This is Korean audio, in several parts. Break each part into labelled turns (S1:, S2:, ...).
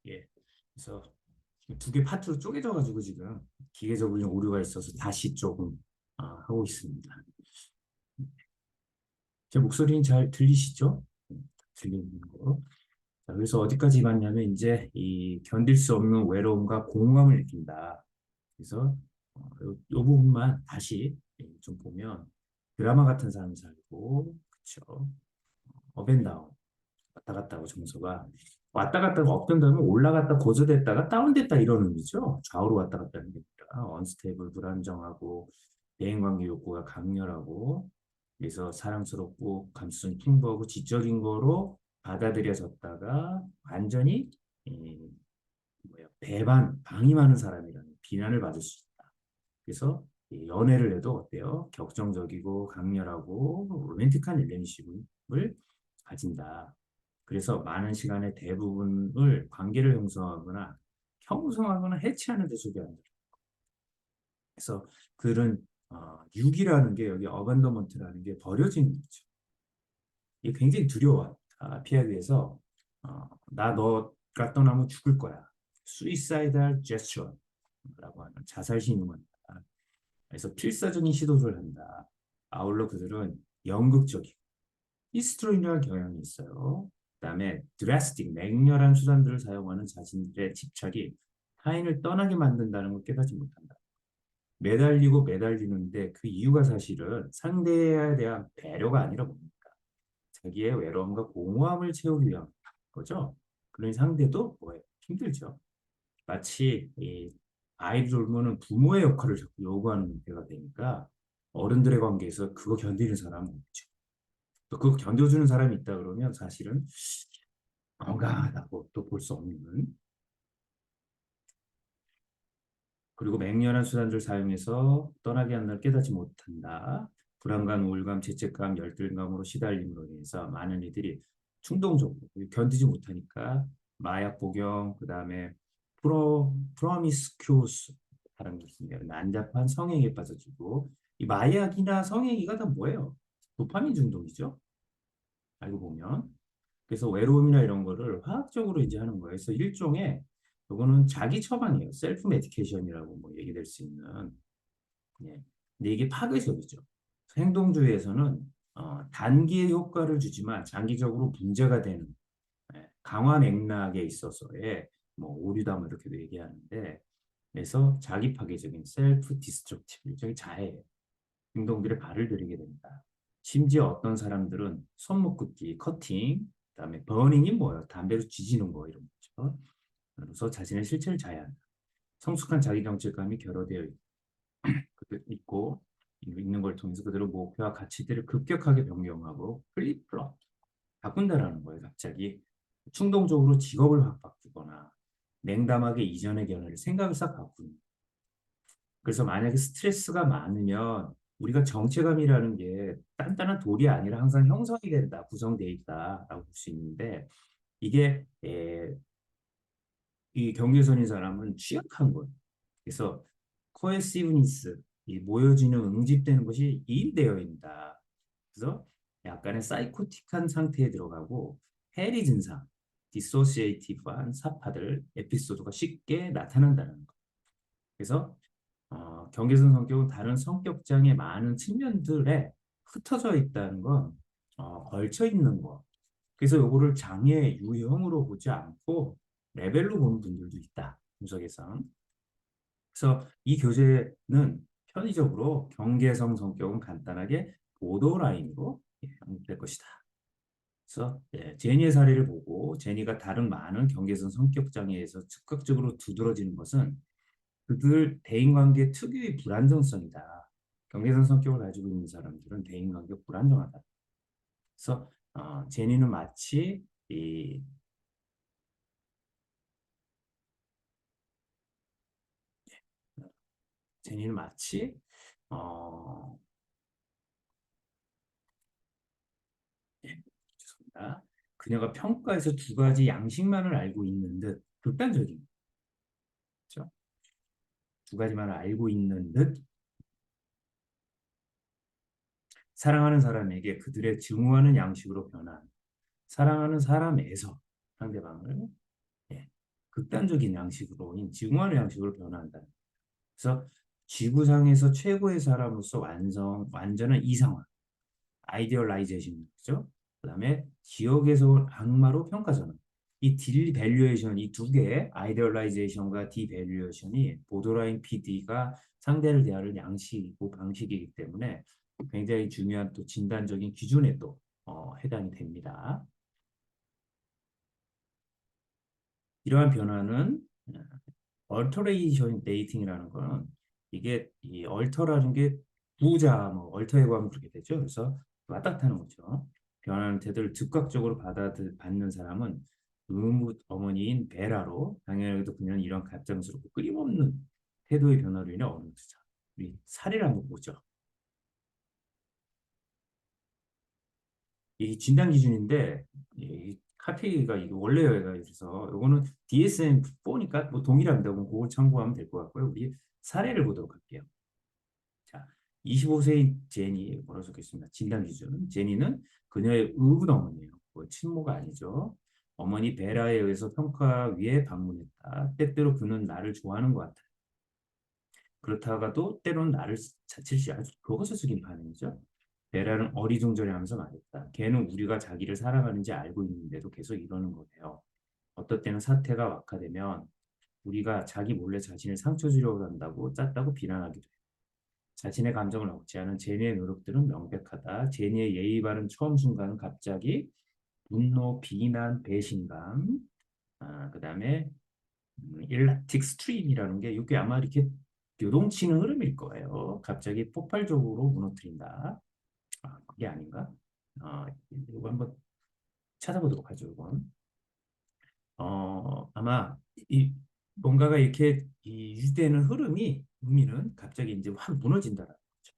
S1: 예. 그래서 두 개 파트로 쪼개져 가지고 지금 기계적으로 좀 오류가 있어서 다시 조금 하고 있습니다. 제 목소리는 잘 들리시죠? 들리는 거. 자, 그래서 어디까지 봤냐면 이제 이 견딜 수 없는 외로움과 공허감을 느낀다. 그래서 요 부분만 다시 좀 보면 드라마 같은 사람 살고 그쵸? 업앤다운 왔다 갔다 하고 정서가 왔다 갔다 하고 업된 다음에 올라갔다 고조됐다가 다운됐다 이런 의미죠. 좌우로 왔다 갔다 하는 게 아니라 언스테이블 불안정하고 대인관계 욕구가 강렬하고 그래서 사랑스럽고 감수성이 풍부하고 지적인 거로 받아들여졌다가 완전히 배반 방임하는 사람이라는 비난을 받을 수 있다. 그래서 이 연애를 해도 어때요? 격정적이고 강렬하고 로맨틱한 릴레이션십을 가진다. 그래서 많은 시간의 대부분을 관계를 형성하거나 해치하는 데 소비한다. 그래서 그런 유기라는 게 여기 어반더먼트라는 게 버려지는 거죠. 이게 굉장히 두려워. 피하기 위해서 나 너가 떠나면 죽을 거야. suicidal gesture라고 하는 자살 신용을 한다. 그래서 필사적인 시도를 한다. 아울러 그들은 연극적이고 히스테리컬한 경향이 있어요. 그다음에 드라스틱, 맹렬한 수단들을 사용하는 자신들의 집착이 타인을 떠나게 만든다는 걸 깨닫지 못한다. 매달리고 매달리는데 그 이유가 사실은 상대에 대한 배려가 아니라 뭡니까? 자기의 외로움과 공허함을 채우기 위한 거죠. 그런 상대도 뭐예요? 힘들죠. 마치 이 아이를 돌보는 부모의 역할을 자꾸 요구하는 문제가 되니까 어른들의 관계에서 그거 견디는 사람은 없죠. 또 그거 견뎌주는 사람이 있다 그러면 사실은 건강하다고 또 볼 수 없는 그리고 맹렬한 수단들을 사용해서 떠나게 하는 날 깨닫지 못한다. 불안감, 우울감, 죄책감, 열등감으로 시달림으로 인해서 많은 이들이 충동적으로 견디지 못하니까 마약 복용, 그다음에 프로미스큐스 다른 게 있습니다. 난잡한 성행위에 빠져들고 이 마약이나 성행위가 다 뭐예요? 도파민 중독이죠. 알고 보면. 그래서 외로움이나 이런 거를 화학적으로 이제 하는 거예요. 그래서 일종의 요거는 자기 처방이에요. 셀프 메디케이션이라고 뭐 얘기될 수 있는. 예. 근데 이게 파괴적이죠. 행동주의에서는 단기의 효과를 주지만 장기적으로 문제가 되는 강화 맥락에 있어서의 뭐 오류다 뭐 이렇게도 얘기하는데 그래서 자기 파괴적인 셀프 디스트럭티브 일종의 자해 행동들에 발을 들이게 됩니다. 심지어 어떤 사람들은 손목 긋기, 커팅, 그다음에 버닝이 뭐예요? 담배로 쥐지는 거 이런 거죠. 그래서 자신의 실체를 자해한다. 성숙한 자기 정체감이 결여되어 있고 있는 걸 통해서 그들의 목표와 가치들을 급격하게 변경하고 플립플롭 바꾼다라는 거예요. 갑자기 충동적으로 직업을 확 바꾸거나 냉담하게 이전의 견해를 생각을 싹 바꾸는. 그래서 만약에 스트레스가 많으면 우리가 정체감이라는 게 단단한 돌이 아니라 항상 형성이 된다, 구성되어 있다라고 볼 수 있는데 이게 이 경계선인 사람은 취약한 거예요. 그래서 코에시브니스, 이 모여지는 응집되는 것이 이입되어 있다. 그래서 약간의 사이코틱한 상태에 들어가고 해리 증상, 디소시에이티브한 사파들, 에피소드가 쉽게 나타난다는 거. 그래서 경계선 성격은 다른 성격장의 많은 측면들에 흩어져 있다는 건 걸쳐 있는 거. 그래서 요거를 장애 유형으로 보지 않고 레벨로 보는 분들도 있다. 분석에서. 그래서 이 교재는 편의적으로 경계성 성격은 간단하게 보더라인으로 될 것이다. 그래서 제니의 사례를 보고 제니가 다른 많은 경계성 성격 장애에서 즉각적으로 두드러지는 것은 그들 대인관계 특유의 불안정성이다. 경계성 성격을 가지고 있는 사람들은 대인관계 불안정하다. 그래서 제니는 마치 이 제니는 마치 어, 예, 죄송합니다. 그녀가 평가에서 두 가지 양식만을 알고 있는 듯 극단적인 거죠. 두 가지만을 알고 있는 듯 사랑하는 사람에게 그들의 증오하는 양식으로 변한 사랑하는 사람에서 상대방을 예, 극단적인 양식으로 지구만의 양식으로 변화한다. 그래서 지구상에서 최고의 사람으로서 완전한 이상화, 아이디얼라이제이션이죠. 그다음에 지역에서 온 악마로 평가전환. 이 딜밸류에이션, 이 두 개의 아이디얼라이제이션과 디밸류에이션이 보더라인 PD가 상대를 대하는 양식이고 방식이기 때문에 굉장히 중요한 또 진단적인 기준에 또 해당이 됩니다. 이러한 변화는 얼터레이션 데이팅이라는 거는 이게 이 얼터라는 게 부자 뭐 얼터에 가면 그렇게 되죠. 그래서 왔다 갔다 하는 거죠. 변하는 태도를 즉각적으로 받는 사람은 의무 어머니인 베라로 당연히도 그녀는 이런 가증스럽고 끊임없는 태도의 변화로 인해 어느새 우리 사례를 한번 보죠. 이 진단 기준인데 이 카피가 이게 원래가 있어서 이거는 DSM-4니까 뭐 동일합니다. 그럼 그걸 참고하면 될 것 같고요. 우리 사례를 보도록 할게요. 자, 25세인 제니 뭐라고 적혀있습니다. 진단 기준. 제니는 그녀의 의붓 어머니예요. 뭐 친모가 아니죠. 어머니 베라에 의해서 평가 위에 방문했다. 때때로 그는 나를 좋아하는 것 같아. 그렇다가도 때로는 나를 자칫시 아주 교과서적인 반응이죠. 베라는 어리둥절해하면서 말했다. 걔는 우리가 자기를 사랑하는지 알고 있는데도 계속 이러는 거예요. 어떨 때는 사태가 악화되면 우리가 자기 몰래 자신을 상처 주려고 한다고 짰다고 비난하기도 해요. 자신의 감정을 억제하는 제니의 노력들은 명백하다. 제니의 예의 바른 처음 순간은 갑자기 분노, 비난, 배신감, 그다음에 일렉틱 스트림이라는 게 이게 아마 이렇게 요동치는 흐름일 거예요. 갑자기 폭발적으로 무너뜨린다. 그게 아닌가? 이거 한번 찾아보도록 하죠. 이건. 아마 이 뭔가가 이렇게 이 유지되는 흐름이 의미는 갑자기 이제 확 무너진다라는 거죠.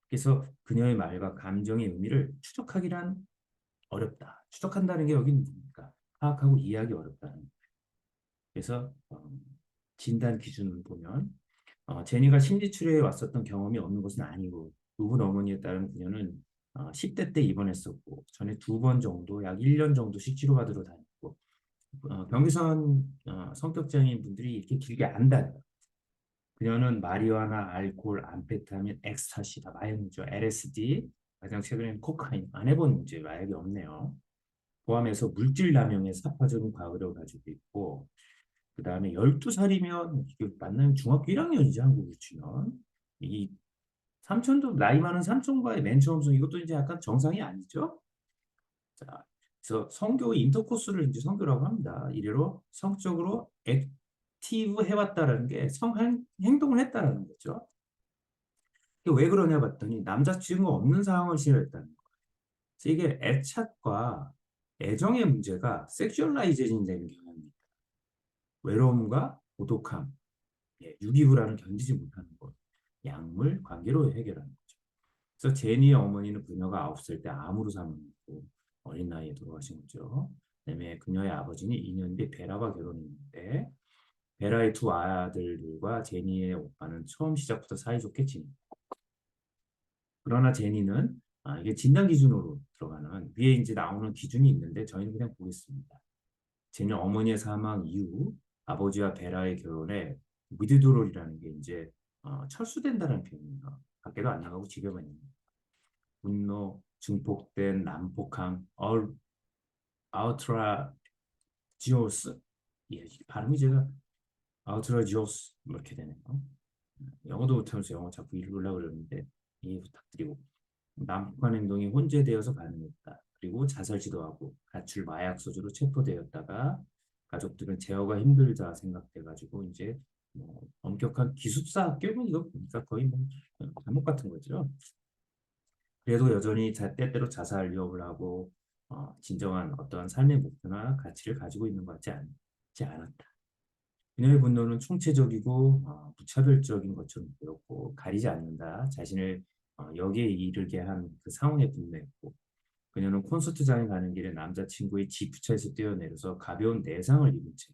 S1: 그래서 그녀의 말과 감정의 의미를 추적하기란 어렵다. 추적한다는 게 여기는 뭡니까? 파악하고 이해하기 어렵다는 거예요. 그래서 진단 기준을 보면 제니가 심리치료에 왔었던 경험이 없는 것은 아니고 누군 어머니에 따른 그녀는 10대 때 입원했었고 전에 두 번 정도 약 1년 정도씩 치료받으러 다녔고 경계선 성격장애인 분들이 이렇게 길게 안 다녀요. 그녀는 마리화나 알코올, 암페타민, 엑스타시 다 마약이죠. LSD 가장 최근에는 코카인 안 해본 문제 마약이 없네요. 포함해서 물질 남용의 사파적인 과거를 가지고 있고 그 다음에 12살이면 이게 만나면 중학교 1학년이지 한국으로 치면 이 삼촌도 나이 많은 삼촌과의 맨 처음 이것도 이제 약간 정상이 아니죠. 자, 그래서 성교 인터코스를 이제 성교라고 합니다. 이래로 성적으로 액티브 해왔다라는 게 행동을 했다라는 거죠. 왜 그러냐 봤더니 남자친구 없는 상황을 싫어했다는 거예요. 그래서 이게 애착과 애정의 문제가 섹슈얼라이제이션 되는 경향입니다. 외로움과 고독함, 유기불안을 견디지 못하는 것, 약물 관계로 해결하는 거죠. 그래서 제니의 어머니는 그녀가 9살 때 암으로 사망했고 어린 나이에 돌아가신 거죠. 그다음에 그녀의 아버지는 2년 뒤 베라와 결혼했는데 베라의 두 아들들과 제니의 오빠는 처음 시작부터 사이좋게 지냈다. 그러나 제니는 이게 진단 기준으로 들어가는 위에 이제 나오는 기준이 있는데 저희는 그냥 보겠습니다. 제니 어머니의 사망 이후 아버지와 베라의 결혼에 위드드롤이라는 게 이제 철수된다는 표현이에요. 밖에도 안 나가고 집에만 있는 분노, 증폭된 난폭함, 아우트라지오스, 예, 발음이 제가 아우트라지오스 이렇게 되네요. 영어도 못하면서 영어 자꾸 읽으려고 그러는데 이해 부탁드리고 난폭한 행동이 혼재되어서 가능했다. 그리고 자살 시도하고 가출 마약 소주로 체포되었다가 가족들은 제어가 힘들다 생각돼가지고 이제 뭐 엄격한 기숙사 학교는 이거 보니까 거의 뭐 감옥 같은 거죠. 그래도 여전히 때때로 자살 위협을 하고 진정한 어떤 삶의 목표나 가치를 가지고 있는 것 같지 않았다. 그녀의 분노는 총체적이고 무차별적인 것처럼 보였고 가리지 않는다. 자신을 여기에 이르게 한 그 상황에 분노했고 그녀는 콘서트장에 가는 길에 남자친구의 지프차에서 뛰어내려서 가벼운 내상을 입은 채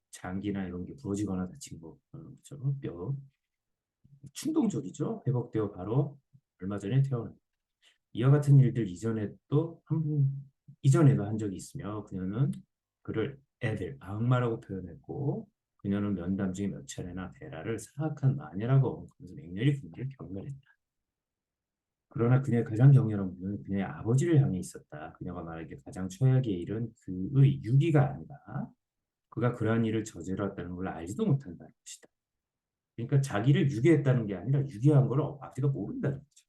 S1: 장기나 이런 게 부러지거나 다친 거 그렇죠. 뼈 충동적이죠. 회복되어 바로 얼마 전에 퇴원합니다. 이와 같은 일들 이전에도 한 적이 있으며 그녀는 그를 애들, 악마라고 표현했고 그녀는 면담 중에 몇 차례나 베라를 사악한 마녀라고 언급하면서 맹렬히 그녀를 경멸했다. 그러나 그녀의 가장 격렬한 부분은 그녀의 아버지를 향해 있었다. 그녀가 말하기에 가장 최악의 일은 그의 유기가 아니라 그가 그러한 일을 저질렀다는 걸 알지도 못한다는 것이다. 그러니까 자기를 유기했다는 게 아니라 유기한 걸 아버지가 모른다는 거죠.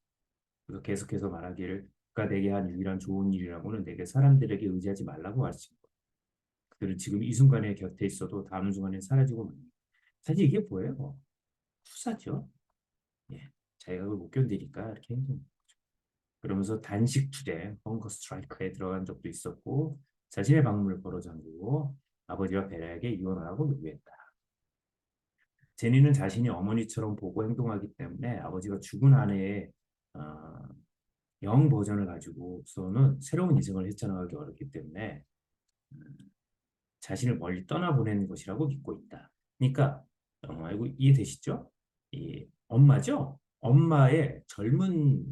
S1: 그래서 계속해서 말하기를 그가 내게 한 유일한 좋은 일이라고는 내게 사람들에게 의지하지 말라고 가르친 것. 그들은 지금 이 순간에 곁에 있어도 다음 순간에 사라지고 맙니다. 사실 이게 뭐예요? 후사죠. 예. 자기가 그걸 못 견디니까 이렇게 행동. 그러면서 단식 투쟁, 헝거 스트라이크에 들어간 적도 있었고 자신의 방문을 걸어 잠그고 아버지와 베라에게 이혼하라고 요구했다. 제니는 자신이 어머니처럼 보고 행동하기 때문에 아버지가 죽은 아내의 어, 영 버전을 가지고서는 새로운 이성을 헤쳐나가기 어렵기 때문에 자신을 멀리 떠나보내는 것이라고 믿고 있다. 그러니까 이거 이해되시죠? 이 엄마죠? 엄마의 젊은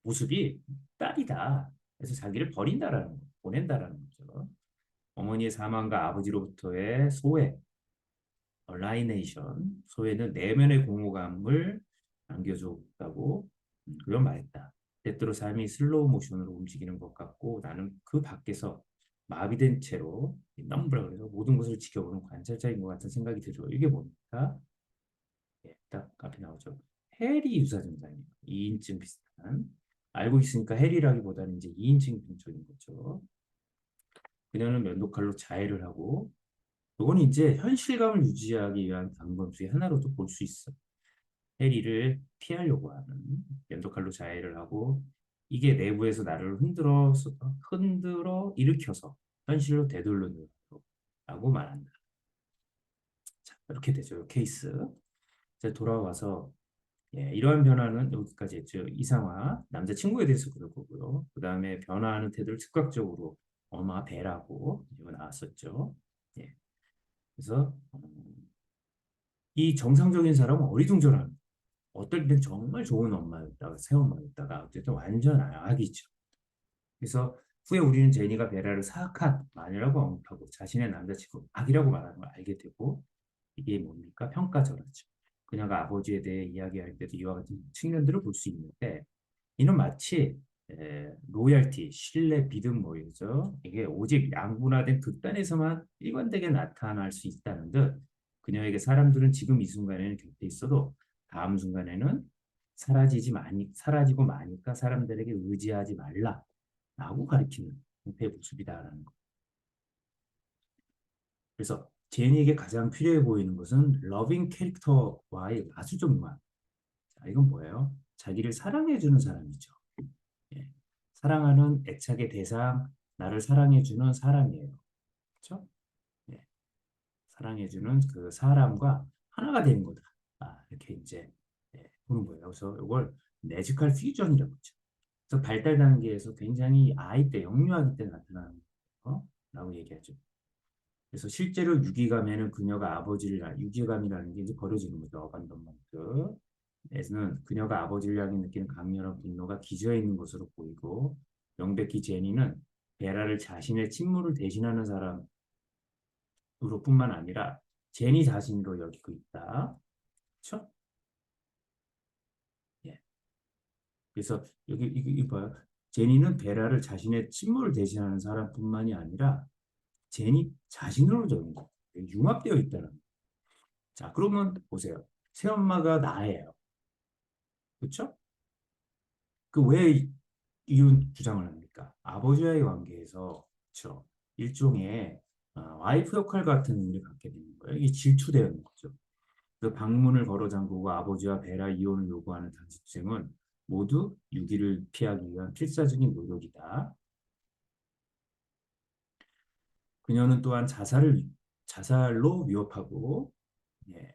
S1: 모습이 딸이다. 그래서 자기를 버린다라는 거, 보낸다라는 거죠. 어머니의 사망과 아버지로부터의 소외, 라이네이션, 소외는 내면의 공허감을 안겨줬다고 그런 말했다. 때때로 삶이 슬로우 모션으로 움직이는 것 같고 나는 그 밖에서 마비된 채로 넘브라 그래서 모든 것을 지켜보는 관찰자인 것 같은 생각이 들어요. 이게 뭡니까? 예, 딱 앞에 나오죠. 해리 유사증상이에요. 2인증 비슷한. 알고 있으니까 해리라기보다는 이제 2인칭 병적인 거죠. 그녀는 면도칼로 자해를 하고 이건 이제 현실감을 유지하기 위한 방법 중에 하나로도 볼 수 있어. 해리를 피하려고 하는 면도칼로 자해를 하고 이게 내부에서 나를 흔들어 일으켜서 현실로 되돌려라고 말한다. 자, 이렇게 되죠. 케이스. 자, 돌아와서 이러한 변화는 여기까지 했죠. 이상화, 남자친구에 대해서 그럴 거고요. 그 다음에 변화하는 태도를 즉각적으로 엄마 배라고 이거 나왔었죠. 예. 그래서 이 정상적인 사람은 어리둥절한 어떨 땐 정말 좋은 엄마였다가 새엄마였다가 어쨌든 완전 악이죠. 그래서 후에 우리는 제니가 베라를 사악한 마녀라고 언급하고 자신의 남자친구 악이라고 말하는 걸 알게 되고 이게 뭡니까? 평가절하죠. 그녀가 아버지에 대해 이야기할 때도 이와 같은 측면들을 볼 수 있는데 이는 마치 로열티, 신뢰, 믿음 뭐이죠. 이게 오직 양분화된 극단에서만 일관되게 나타날 수 있다는 듯 그녀에게 사람들은 지금 이 순간에는 곁에 있어도 다음 순간에는 사라지고 마니까 사람들에게 의지하지 말라라고 가리키는 형태의 모습이다라는 거. 그래서 제니에게 가장 필요해 보이는 것은 러빙 캐릭터와의 마수점만. 자, 이건 뭐예요? 자기를 사랑해주는 사람이죠. 예. 사랑하는 애착의 대상, 나를 사랑해주는 사람이에요. 그렇죠? 예. 사랑해주는 그 사람과 하나가 되는 거다. 이렇게 이제 보는 거예요. 그래서 이걸 매지컬 퓨전이라고 하죠. 그래서 발달 단계에서 굉장히 아이 때, 영유아기 때 나타나는 거라고 얘기하죠. 그래서 실제로 유기감에는 그녀가 유기감이라는 게 이제 버려지는 거죠. 어반던먼트. 에서는 그녀가 아버지를 향해 느끼는 강렬한 분노가 기저에 있는 것으로 보이고 명백히 제니는 베라를 자신의 친모를 대신하는 사람으로뿐만 아니라 제니 자신으로 여기고 있다. 그렇죠? 예. 그래서 여기 이거 봐요. 제니는 베라를 자신의 친모를 대신하는 사람뿐만이 아니라 제니 자신으로 여긴 거. 융합되어 있다는 거. 자, 그러면 보세요. 새엄마가 나예요. 그렇죠? 그 왜 이혼 주장을 합니까? 아버지와의 관계에서 그렇죠. 일종의 와이프 역할 같은 의미를 갖게 되는 거예요. 이게 질투되는 거죠. 그 방문을 걸어 잠그고 아버지와 베라 이혼을 요구하는 당시 투쟁은 모두 유기를 피하기 위한 필사적인 노력이다. 그녀는 또한 자살로 위협하고 예,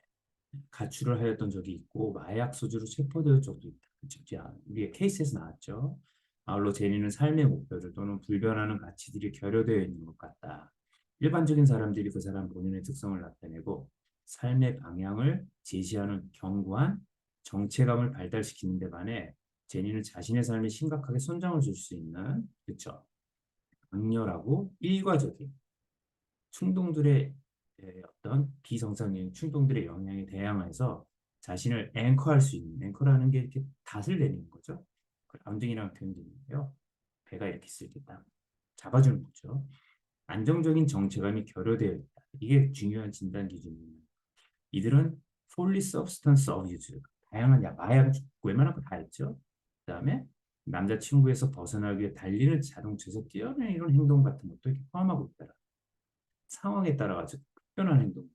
S1: 가출을 하였던 적이 있고 마약 소지로 체포될 적도 있다. 그렇죠? 우리의 케이스에서 나왔죠. 아울러 제니는 삶의 목표들 또는 불변하는 가치들이 결여되어 있는 것 같다. 일반적인 사람들이 그 사람 본인의 특성을 나타내고 삶의 방향을 제시하는 견고한 정체감을 발달시키는 데 반해 제니는 자신의 삶에 심각하게 손상을 줄 수 있는 그렇죠. 강렬하고 일과적인 충동들의 어떤 비정상적인 충동들의 영향에 대항해서 자신을 앵커할 수 있는 앵커라는 게 이렇게 닷을 내리는 거죠. 암등이라는 표현도 있는데요. 배가 이렇게 있을 때 딱 잡아주는 거죠. 안정적인 정체감이 결여되어 있다. 이게 중요한 진단 기준입니다. 이들은 fully substance abuse, 다양한 마약, 웬만한 거 다 했죠. 그다음에 남자친구에서 벗어나기 위해 달리는 자동차에서 뛰어내리는 이런 행동 같은 것도 이렇게 포함하고 있다. 상황에 따라 가지고 급변한 행동.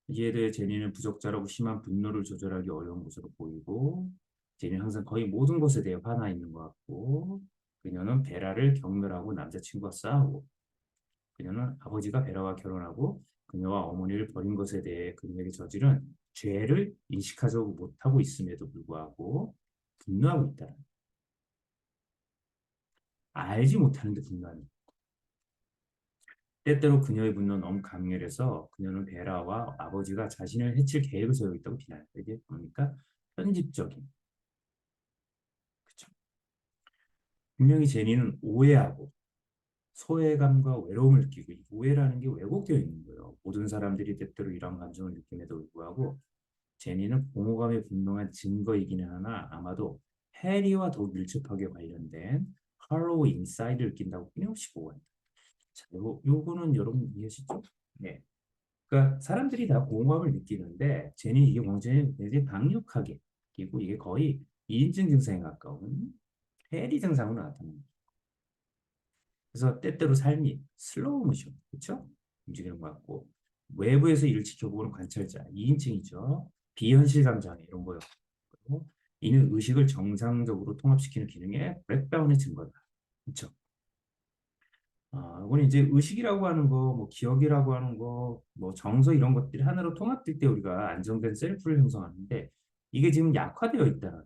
S1: 이에 대해 제니는 부적절하고 심한 분노를 조절하기 어려운 것으로 보이고, 제니는 항상 거의 모든 것에 대해 화나 있는 것 같고, 그녀는 베라를 경멸하고 남자친구와 싸우고, 그녀는 아버지가 베라와 결혼하고 그녀와 어머니를 버린 것에 대해 그녀에게 저지른 죄를 인식하지 못하고 있음에도 불구하고 분노하고 있다. 알지 못하는데 분노하는. 때때로 그녀의 분노는 너무 강렬해서 그녀는 베라와 아버지가 자신을 해칠 계획을 세우고 있다고 비난했다. 이게 뭡니까? 편집적인. 그쵸? 분명히 제니는 오해하고 소외감과 외로움을 느끼고, 이 오해라는 게 왜곡되어 있는 거예요. 모든 사람들이 때때로 이런 감정을 느낌에도 불구하고 제니는 공허감에 분명한 증거이기는 하나 아마도 해리와 더 밀접하게 관련된 할로우 인사이드를 낀다고 끊임없이 보고한다. 자, 요거는 여러분 이해하시죠? 네. 그러니까 사람들이 다 공허감을 느끼는데 제니 이게 굉장히 강력하게 느끼고 이게 거의 2인증 증상에 가까운 해리 증상으로 나타납니다. 그래서 때때로 삶이 슬로우 모션, 그렇죠? 움직이는 것 같고 외부에서 이를 지켜보는 관찰자, 2인칭이죠. 비현실감 장애 이런 거요. 이는 의식을 정상적으로 통합시키는 기능의 브렉다운의 증거다. 그렇죠? 이건 이제 의식이라고 하는 거, 뭐 기억이라고 하는 거, 뭐 정서 이런 것들이 하나로 통합될 때 우리가 안정된 셀프를 형성하는데 이게 지금 약화되어 있다는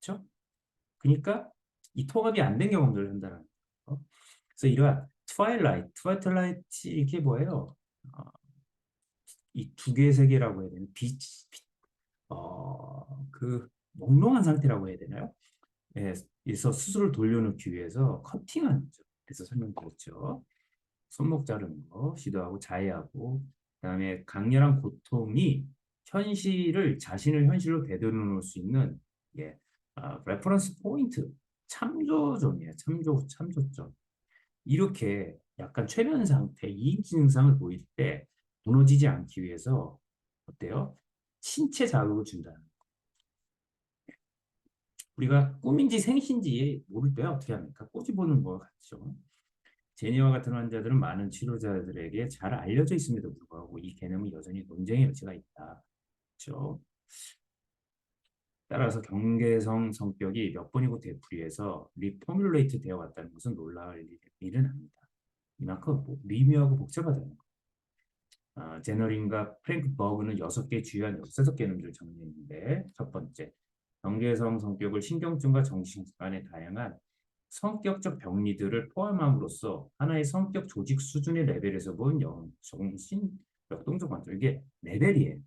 S1: 거죠. 그러니까 이 통합이 안 된 경험들을 한다는 거. 그래서 이러한 트와일라이트 이게 뭐예요? 어, 이 두 개의 세계라고 해야 되나? 그 몽롱한 상태라고 해야 되나요? 예, 그래서 수술을 돌려놓기 위해서 커팅하는 거죠. 그래서 설명드렸죠. 손목 자르는 거 시도하고 자해하고 그다음에 강렬한 고통이 현실을 자신을 현실로 되돌려 놓을 수 있는 예, 레퍼런스 포인트 참조점이에요. 참조점. 이렇게 약간 최면 상태, 이인지 증상을 보일 때 무너지지 않기 위해서 어때요? 신체 자극을 준다. 우리가 꿈인지 생신지 모를 때 어떻게 합니까? 꼬집어보는 것 같죠. 제니와 같은 환자들은 많은 치료자들에게 잘 알려져 있음에도 불구하고 이 개념은 여전히 논쟁의 여지가 있다. 그렇죠? 따라서 경계성 성격이 몇 번이고 되풀이해서 리포뮬레이트 되어 왔다는 것은 놀라울 일은 아니다. 이만큼 미묘하고 복잡하다는 거. 제너린과 프랭크 버그는 6개 주요한 역사적 개념들을 정리했는데 첫 번째, 경계성 성격을 신경증과 정신간의 다양한 성격적 병리들을 포함함으로써 하나의 성격 조직 수준의 레벨에서 본 정신 역동적 관점 이게 레벨이에요.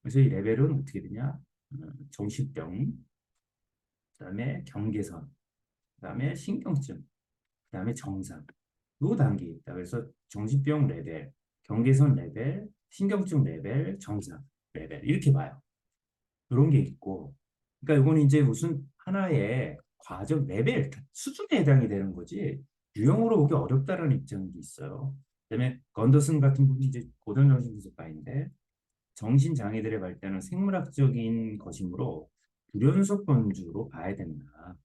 S1: 그래서 이 레벨은 어떻게 되냐? 정신병, 그다음에 경계선, 그다음에 신경증, 그다음에 정상. 요 단계에 있다. 그래서 정신병 레벨, 경계선 레벨, 신경증 레벨, 정상 레벨 이렇게 봐요. 이런 게 있고, 그러니까 이거는 이제 무슨 하나의 과정 레벨 수준에 해당이 되는 거지 유형으로 보기 어렵다는 입장도 있어요. 그다음에 건더슨 같은 분이 이제 고전 정신분석가인데 정신 장애들의 발달은 생물학적인 것이므로 불연속 건주로 봐야 된다.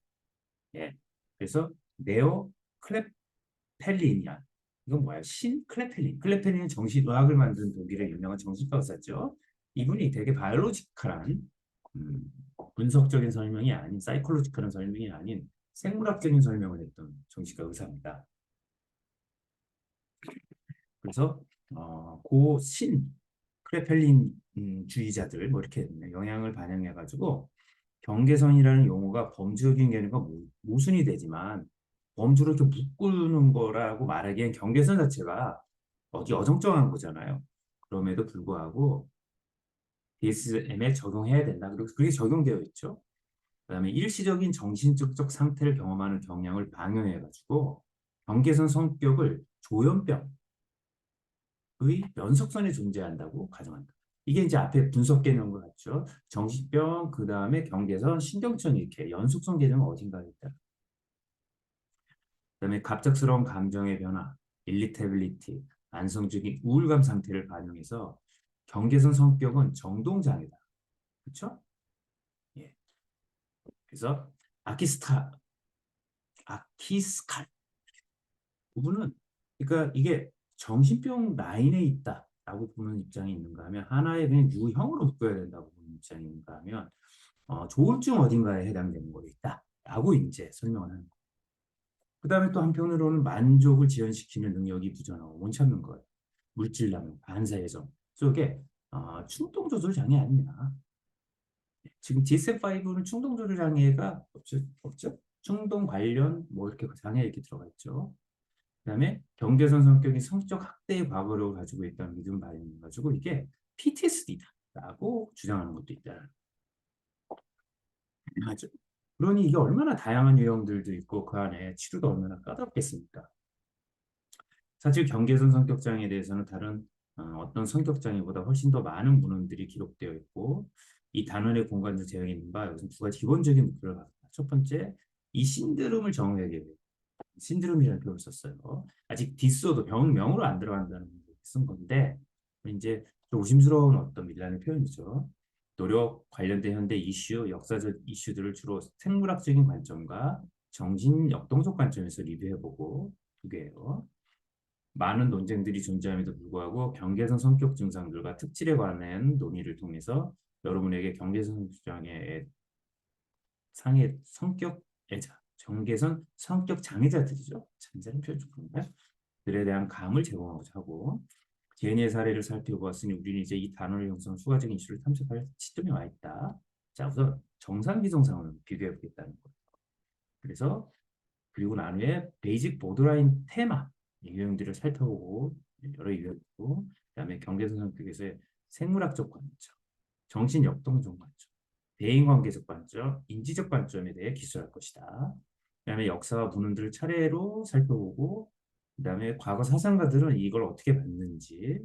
S1: 예. 그래서 네오 클레펠린이야. 이건 뭐야? 신 클레펠린. 클레펠린은 정신의학을 만든 독일의 유명한 정신과 의사죠. 이분이 되게 바이올로지컬한 분석적인 설명이 아닌 사이콜로지컬한 설명이 아닌 생물학적인 설명을 했던 정신과 의사입니다. 그래서 고신 크레펠린 주의자들 뭐 이렇게 영향을 반영해가지고 경계선이라는 용어가 범주적인 개념과 모순이 되지만 범주를 이렇게 묶는 거라고 말하기엔 경계선 자체가 어디 어정쩡한 거잖아요. 그럼에도 불구하고 DSM에 적용해야 된다. 그리고 그게 적용되어 있죠. 그다음에 일시적인 정신적 상태를 경험하는 경향을 방영해가지고 경계선 성격을 조현병의 연속선에 존재한다고 가정한다. 이게 이제 앞에 분석 개념과 같죠. 정신병, 그 다음에 경계선, 신경청 이렇게 연속성 개념은 어딘가에 있다. 그다음에 갑작스러운 감정의 변화, irritability, 만성적인 우울감 상태를 반영해서 경계선 성격은 정동장애다. 그렇죠? 예. 그래서 아키스타, 아키스칼 부분은 그러니까 이게 정신병 라인에 있다라고 보는 입장이 있는가 하면 하나의 그냥 유형으로 묶어야 된다고 보는 입장이 있는가 하면 조울증 어딘가에 해당되는 거 있다라고 이제 설명을 하는 거예요. 그 다음에 또 한편으로는 만족을 지연시키는 능력이 부족하고 못 참는 거예요. 물질량, 반사회전 속에 충동 조절 장애 아니냐. 지금 DSM-5는 충동 조절 장애가 없죠? 없죠? 충동 관련 뭐 이렇게 장애 이렇게 들어가 있죠. 그다음에 경계선 성격이 성적 학대의 과거를 가지고 있다는 믿음 발현해 가지고 이게 PTSD다라고 주장하는 것도 있다. 맞죠? 그러니 이게 얼마나 다양한 유형들도 있고 그 안에 치료도 얼마나 까다롭겠습니까? 사실 경계선 성격 장애에 대해서는 다른 어떤 성격 장애보다 훨씬 더 많은 문헌들이 기록되어 있고 이 단원의 공간에서 되어 있는 바 여기서 두 가지 기본적인 목표를 갖다. 첫 번째, 이 신드롬을 정의하게 돼요. 신드롬이라는 표현을 썼어요. 아직 디스오더 병명으로 안 들어간다는 걸 쓴 건데 이제 조심스러운 어떤 밀란의 표현이죠. 노력 관련된 현대 이슈, 역사적 이슈들을 주로 생물학적인 관점과 정신 역동적 관점에서 리뷰해보고 두 개예요. 많은 논쟁들이 존재함에도 불구하고 경계선 성격 증상들과 특질에 관한 논의를 통해서 여러분에게 경계선 장애의 상해 성격 애자, 경계선 성격 장애자들이죠. 잔잔한 표현 좀 그런가요? 들에 대한 감을 제공하고자 하고 개인의 사례를 살펴보았으니 우리는 이제 이 단어를 형성한 수가적인 이슈를 탐색할 시점에 와 있다. 자, 우선 정상 비정상을 비교해 보겠다는 거예요. 그래서 그리고 난 후에 베이직 보드라인 테마 유형들을 살펴보고 여러 유형이고 그다음에 경계선 성격에서의 생물학적 관점, 정신 역동적 관점, 대인관계적 관점, 인지적 관점에 대해 기술할 것이다. 그다음에 역사와 문헌들을 차례로 살펴보고 그다음에 과거 사상가들은 이걸 어떻게 봤는지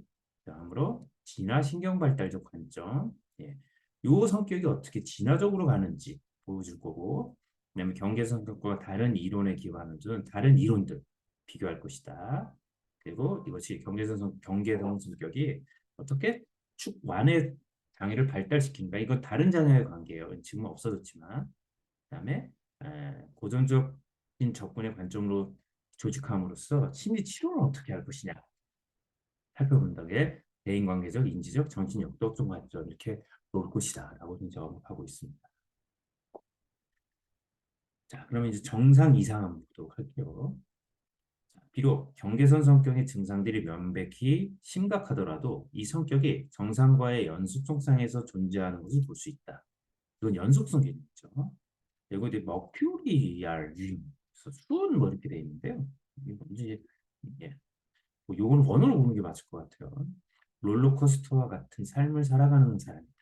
S1: 다음으로 진화 신경 발달적 관점, 예. 요 성격이 어떻게 진화적으로 가는지 보여줄 거고 그다음에 경계 성격과 다른 이론에 기반을 둔 다른 이론들 비교할 것이다. 그리고 이것이 경계성 성격이 어떻게 축 완의 장애를 발달시킨다. 이건 다른 장애의 관계예요. 지금은 없어졌지만. 그다음에 고전적인 접근의 관점으로 조직함으로써 심리 치료는 어떻게 할 것이냐 살펴본다게 대인관계적, 인지적, 정신역도적 관점 이렇게 놓을 것이다라고 이제 언급하고 있습니다. 자, 그러면 이제 정상 이상 한번 보도록 할게요. 자, 비록 경계선 성격의 증상들이 명백히 심각하더라도 이 성격이 정상과의 연속성상에서 존재하는 것을 볼 수 있다. 이건 연속성 개념이죠. 그리고 이제 머큐리알 유형, 수은 뭐 이렇게 돼 있는데요. 이제 예, 뭐 요거는 원어로 보는 게 맞을 것 같아요. 롤러코스터와 같은 삶을 살아가는 사람이다.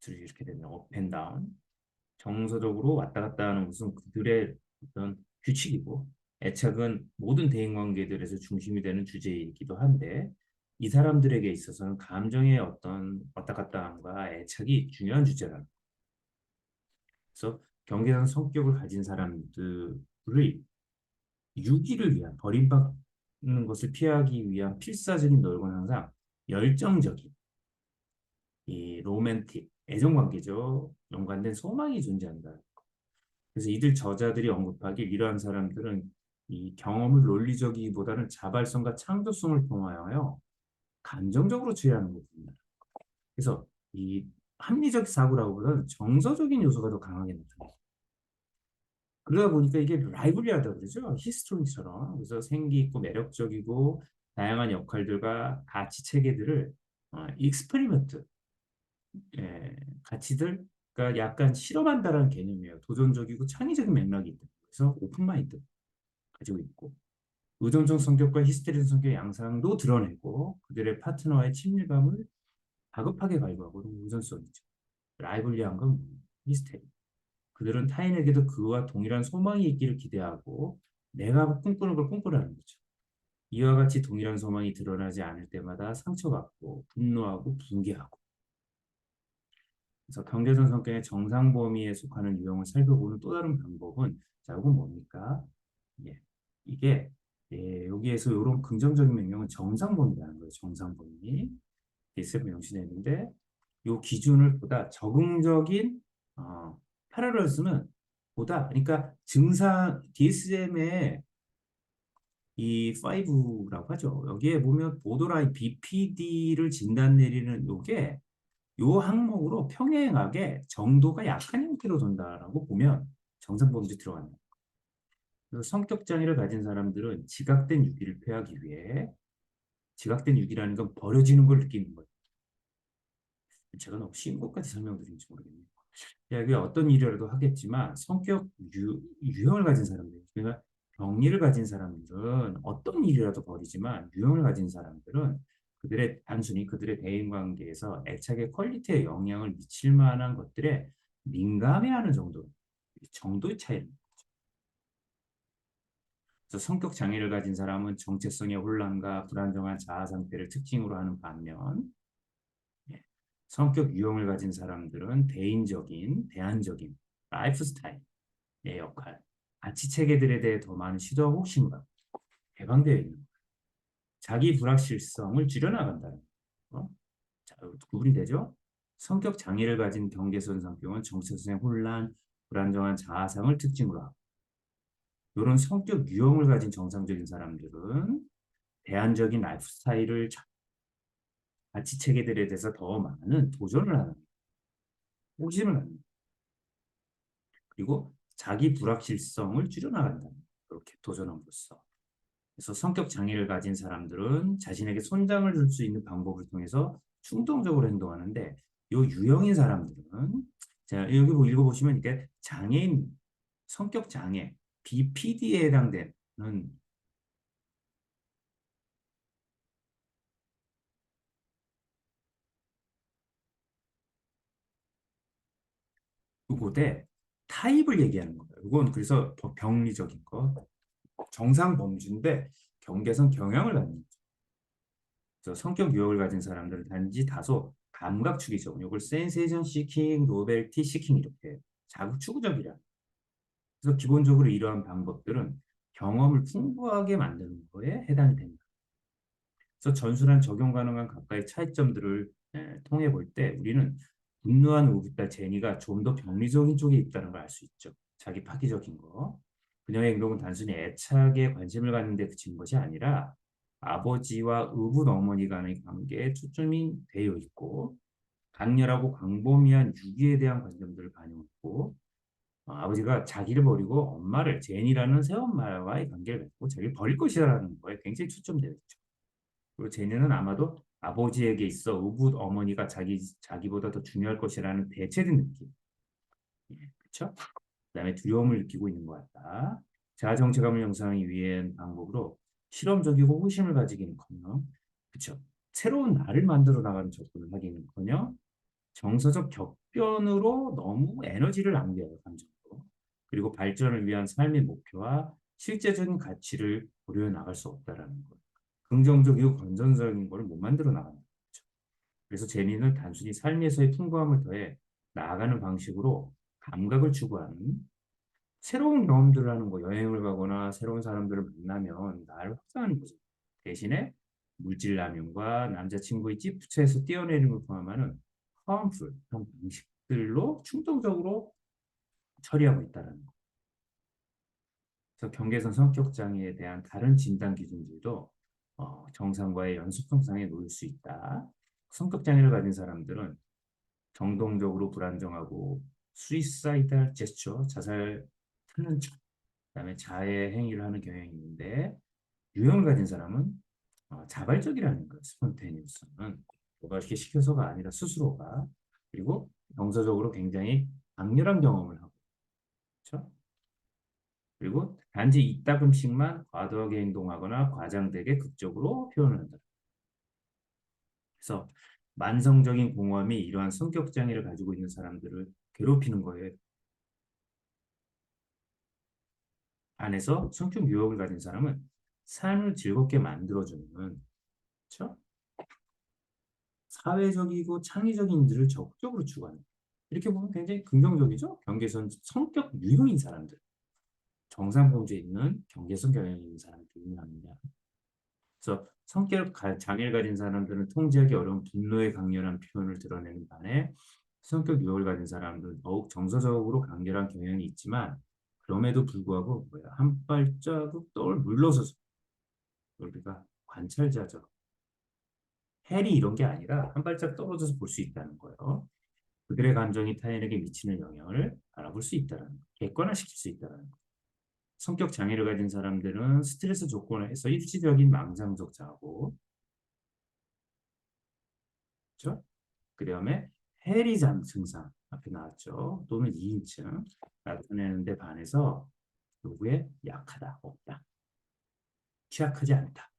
S1: 이렇게 되면 업앤다운. 정서적으로 왔다 갔다 하는 것은 그들의 어떤 규칙이고 애착은 모든 대인관계들에서 중심이 되는 주제이기도 한데 이 사람들에게 있어서는 감정의 어떤 왔다 갔다 함과 애착이 중요한 주제라는 거예요. 그래서 경계선 성격을 가진 사람들의 유기를 위한 버림받는 것을 피하기 위한 필사적인 노력은 항상 열정적인 이 로맨틱 애정 관계죠. 연관된 소망이 존재한다. 그래서 이들 저자들이 언급하길 이러한 사람들은 이 경험을 논리적이기보다는 자발성과 창조성을 통하여 감정적으로 처리하는 것입니다. 그래서 이 합리적 사고라고보다는 정서적인 요소가 더 강하게 나타나요. 그러다 보니까 이게 라이브리하다 그러죠. 히스토리처럼. 그래서 생기 있고 매력적이고 다양한 역할들과 가치 체계들을 익스페리먼트 가치들 그러니까 약간 실험한다는 개념이에요. 도전적이고 창의적인 맥락이 있다. 그래서 오픈 마인드 가지고 있고 의존적 성격과 히스테리적 성격 양상도 드러내고 그들의 파트너와의 친밀감을 다급하게 갈구하고 의존성이죠. 라이벌리한 건 히스테리. 그들은 타인에게도 그와 동일한 소망이 있기를 기대하고 내가 꿈꾸는 걸 꿈꾸라는 거죠. 이와 같이 동일한 소망이 드러나지 않을 때마다 상처받고 분노하고 붕괴하고. 그래서 경계선 성격의 정상 범위에 속하는 유형을 살펴보는 또 다른 방법은 자, 이건 뭡니까? 예, 이게 여기에서 이런 긍정적인 명령은 정상 범위라는 거예요. 정상 범위. DSM 명시되는데 이 기준을 보다 적응적인 패러럴스는 보다 그러니까 증상 DSM의 이 5라고 하죠. 여기에 보면 보더라인 BPD를 진단 내리는 요게 요 항목으로 평행하게 정도가 약한 형태로 돈다라고 보면 정상범죄 들어간다. 그래서 성격 장애를 가진 사람들은 지각된 유기를 표하기 위해 지각된 유기라는 건 버려지는 걸 느끼는 거예요. 제가 너무 쉬운 것까지 설명드리는지 모르겠네요. 이게 어떤 일이라도 하겠지만 성격 유형을 가진 사람들, 그러니까 병리를 가진 사람들은 어떤 일이라도 버리지만 유형을 가진 사람들은 그들의 단순히 그들의 대인관계에서 애착의 퀄리티에 영향을 미칠 만한 것들에 민감해하는 정도의 차이입니다. 그래서 성격 장애를 가진 사람은 정체성의 혼란과 불안정한 자아 상태를 특징으로 하는 반면 예, 성격 유형을 가진 사람들은 대인적인, 대안적인 라이프 스타일의 역할, 가치 체계들에 대해 더 많은 시도와 호기심과 개방되어 있는 자기 불확실성을 줄여나간다는 거. 자, 구분이 되죠? 성격 장애를 가진 경계선 성격은 정체성의 혼란, 불안정한 자아상을 특징으로 하고 이런 성격 유형을 가진 정상적인 사람들은 대안적인 라이프 스타일을 가치 체계들에 대해서 더 많은 도전을 하는 호기심을 갖는 그리고 자기 불확실성을 줄여나간다. 그렇게 도전함으로써. 그래서 성격 장애를 가진 사람들은 자신에게 손장을 줄 수 있는 방법을 통해서 충동적으로 행동하는데 이 유형인 사람들은 자, 여기 읽어보시면 이게 장애인 성격 장애 BPD에 해당되는 그곳에 타입을 얘기하는 거예요. 이건 그래서 더 병리적인 거 정상 범주인데 경계선 경향을 갖는 거죠. 그래서 성격 유형을 가진 사람들은 단지 다소 감각축이죠. 이걸 센세이션 시킹, 노벨티 시킹 이렇게 자극 추구적이라. 그래서 기본적으로 이러한 방법들은 경험을 풍부하게 만드는 거에 해당이 됩니다. 그래서 전술한 적용 가능한 각각의 차이점들을 통해 볼 때 우리는 분노한 우붓달 제니가 좀 더 병리적인 쪽에 있다는 걸 알 수 있죠. 자기 파기적인 거. 그녀의 행동은 단순히 애착에 관심을 갖는 데 그친 것이 아니라 아버지와 의붓 어머니 간의 관계에 초점이 되어 있고 강렬하고 광범위한 유기에 대한 관점들을 반영했고 아버지가 자기를 버리고 엄마를 제니라는 새엄마와의 관계를 맺고 자기를 버릴 것이라는 거에 굉장히 초점되어 있죠. 그리고 제니는 아마도 아버지에게 있어 의붓 어머니가 자기보다 더 중요할 것이라는 대체된 느낌. 예, 그렇죠? 그다음에 두려움을 느끼고 있는 것 같다. 자아 정체감을 형성하기 위한 방법으로 실험적이고 호심을 가지기는커녕, 그렇죠? 새로운 나를 만들어 나가는 접근을 하기는커녕 정서적 격변으로 너무 에너지를 낭비해요, 감정으로. 그리고 발전을 위한 삶의 목표와 실제적인 가치를 고려해 나갈 수 없다라는 거. 긍정적이고 건전적인 걸 못 만들어 나가는 거죠. 그래서 제니는 단순히 삶에서의 풍부함을 더해 나아가는 방식으로 감각을 추구하는 새로운 경험들을 하는 거, 여행을 가거나 새로운 사람들을 만나면 나를 확장하는 거죠. 대신에 물질 남용과 남자친구의 찌푸차에서 뛰어내리는 걸 포함하는 harmful 그런 방식들로 충동적으로 처리하고 있다는 거. 그래서 경계선 성격 장애에 대한 다른 진단 기준들도 정상과의 연속 형상에 놓일 수 있다. 성격 장애를 가진 사람들은 정동적으로 불안정하고 수이사이달 제스처, 자살 하는 척, 그다음에 자해 행위를 하는 경향이 있는데 유형을 가진 사람은 자발적이라는 거, 스폰테니우스는 누가 이렇게 시켜서가 아니라 스스로가 그리고 정서적으로 굉장히 강렬한 경험을 하고 그렇죠? 그리고 단지 이따금씩만 과도하게 행동하거나 과장되게 극적으로 표현을 한다. 그래서 만성적인 공허함이 이러한 성격 장애를 가지고 있는 사람들을 괴롭히는 거예요. 안에서 성격 유혹을 가진 사람은 삶을 즐겁게 만들어주는, 그렇죠? 사회적이고 창의적인 일들을 적극적으로 추구하는. 이렇게 보면 굉장히 긍정적이죠? 경계선 성격 유형인 사람들. 정상범주에 있는 경계선 경향이 있는 사람들이 유명합니다. 그래서 장애를 가진 사람들은 통제하기 어려운 분노의 강렬한 표현을 드러내는 반해 성격 유형을 가진 사람들은 더욱 정서적으로 강렬한 경향이 있지만 그럼에도 불구하고 한 발자국 떠올 물러서서 우리가 관찰자죠. 헬이 이런 게 아니라 한 발짝 떨어져서 볼 수 있다는 거예요. 그들의 감정이 타인에게 미치는 영향을 알아볼 수 있다는 거, 객관화시킬 수 있다는 거. 성격 장애를 가진 사람들은 스트레스 조건에서 일시적인 망상적 자고, 그렇죠? 그 다음에 해리장 증상 앞에 나왔죠. 또는 2인칭 나타내는데 반해서 요구에 약하다, 없다, 취약하지 않다.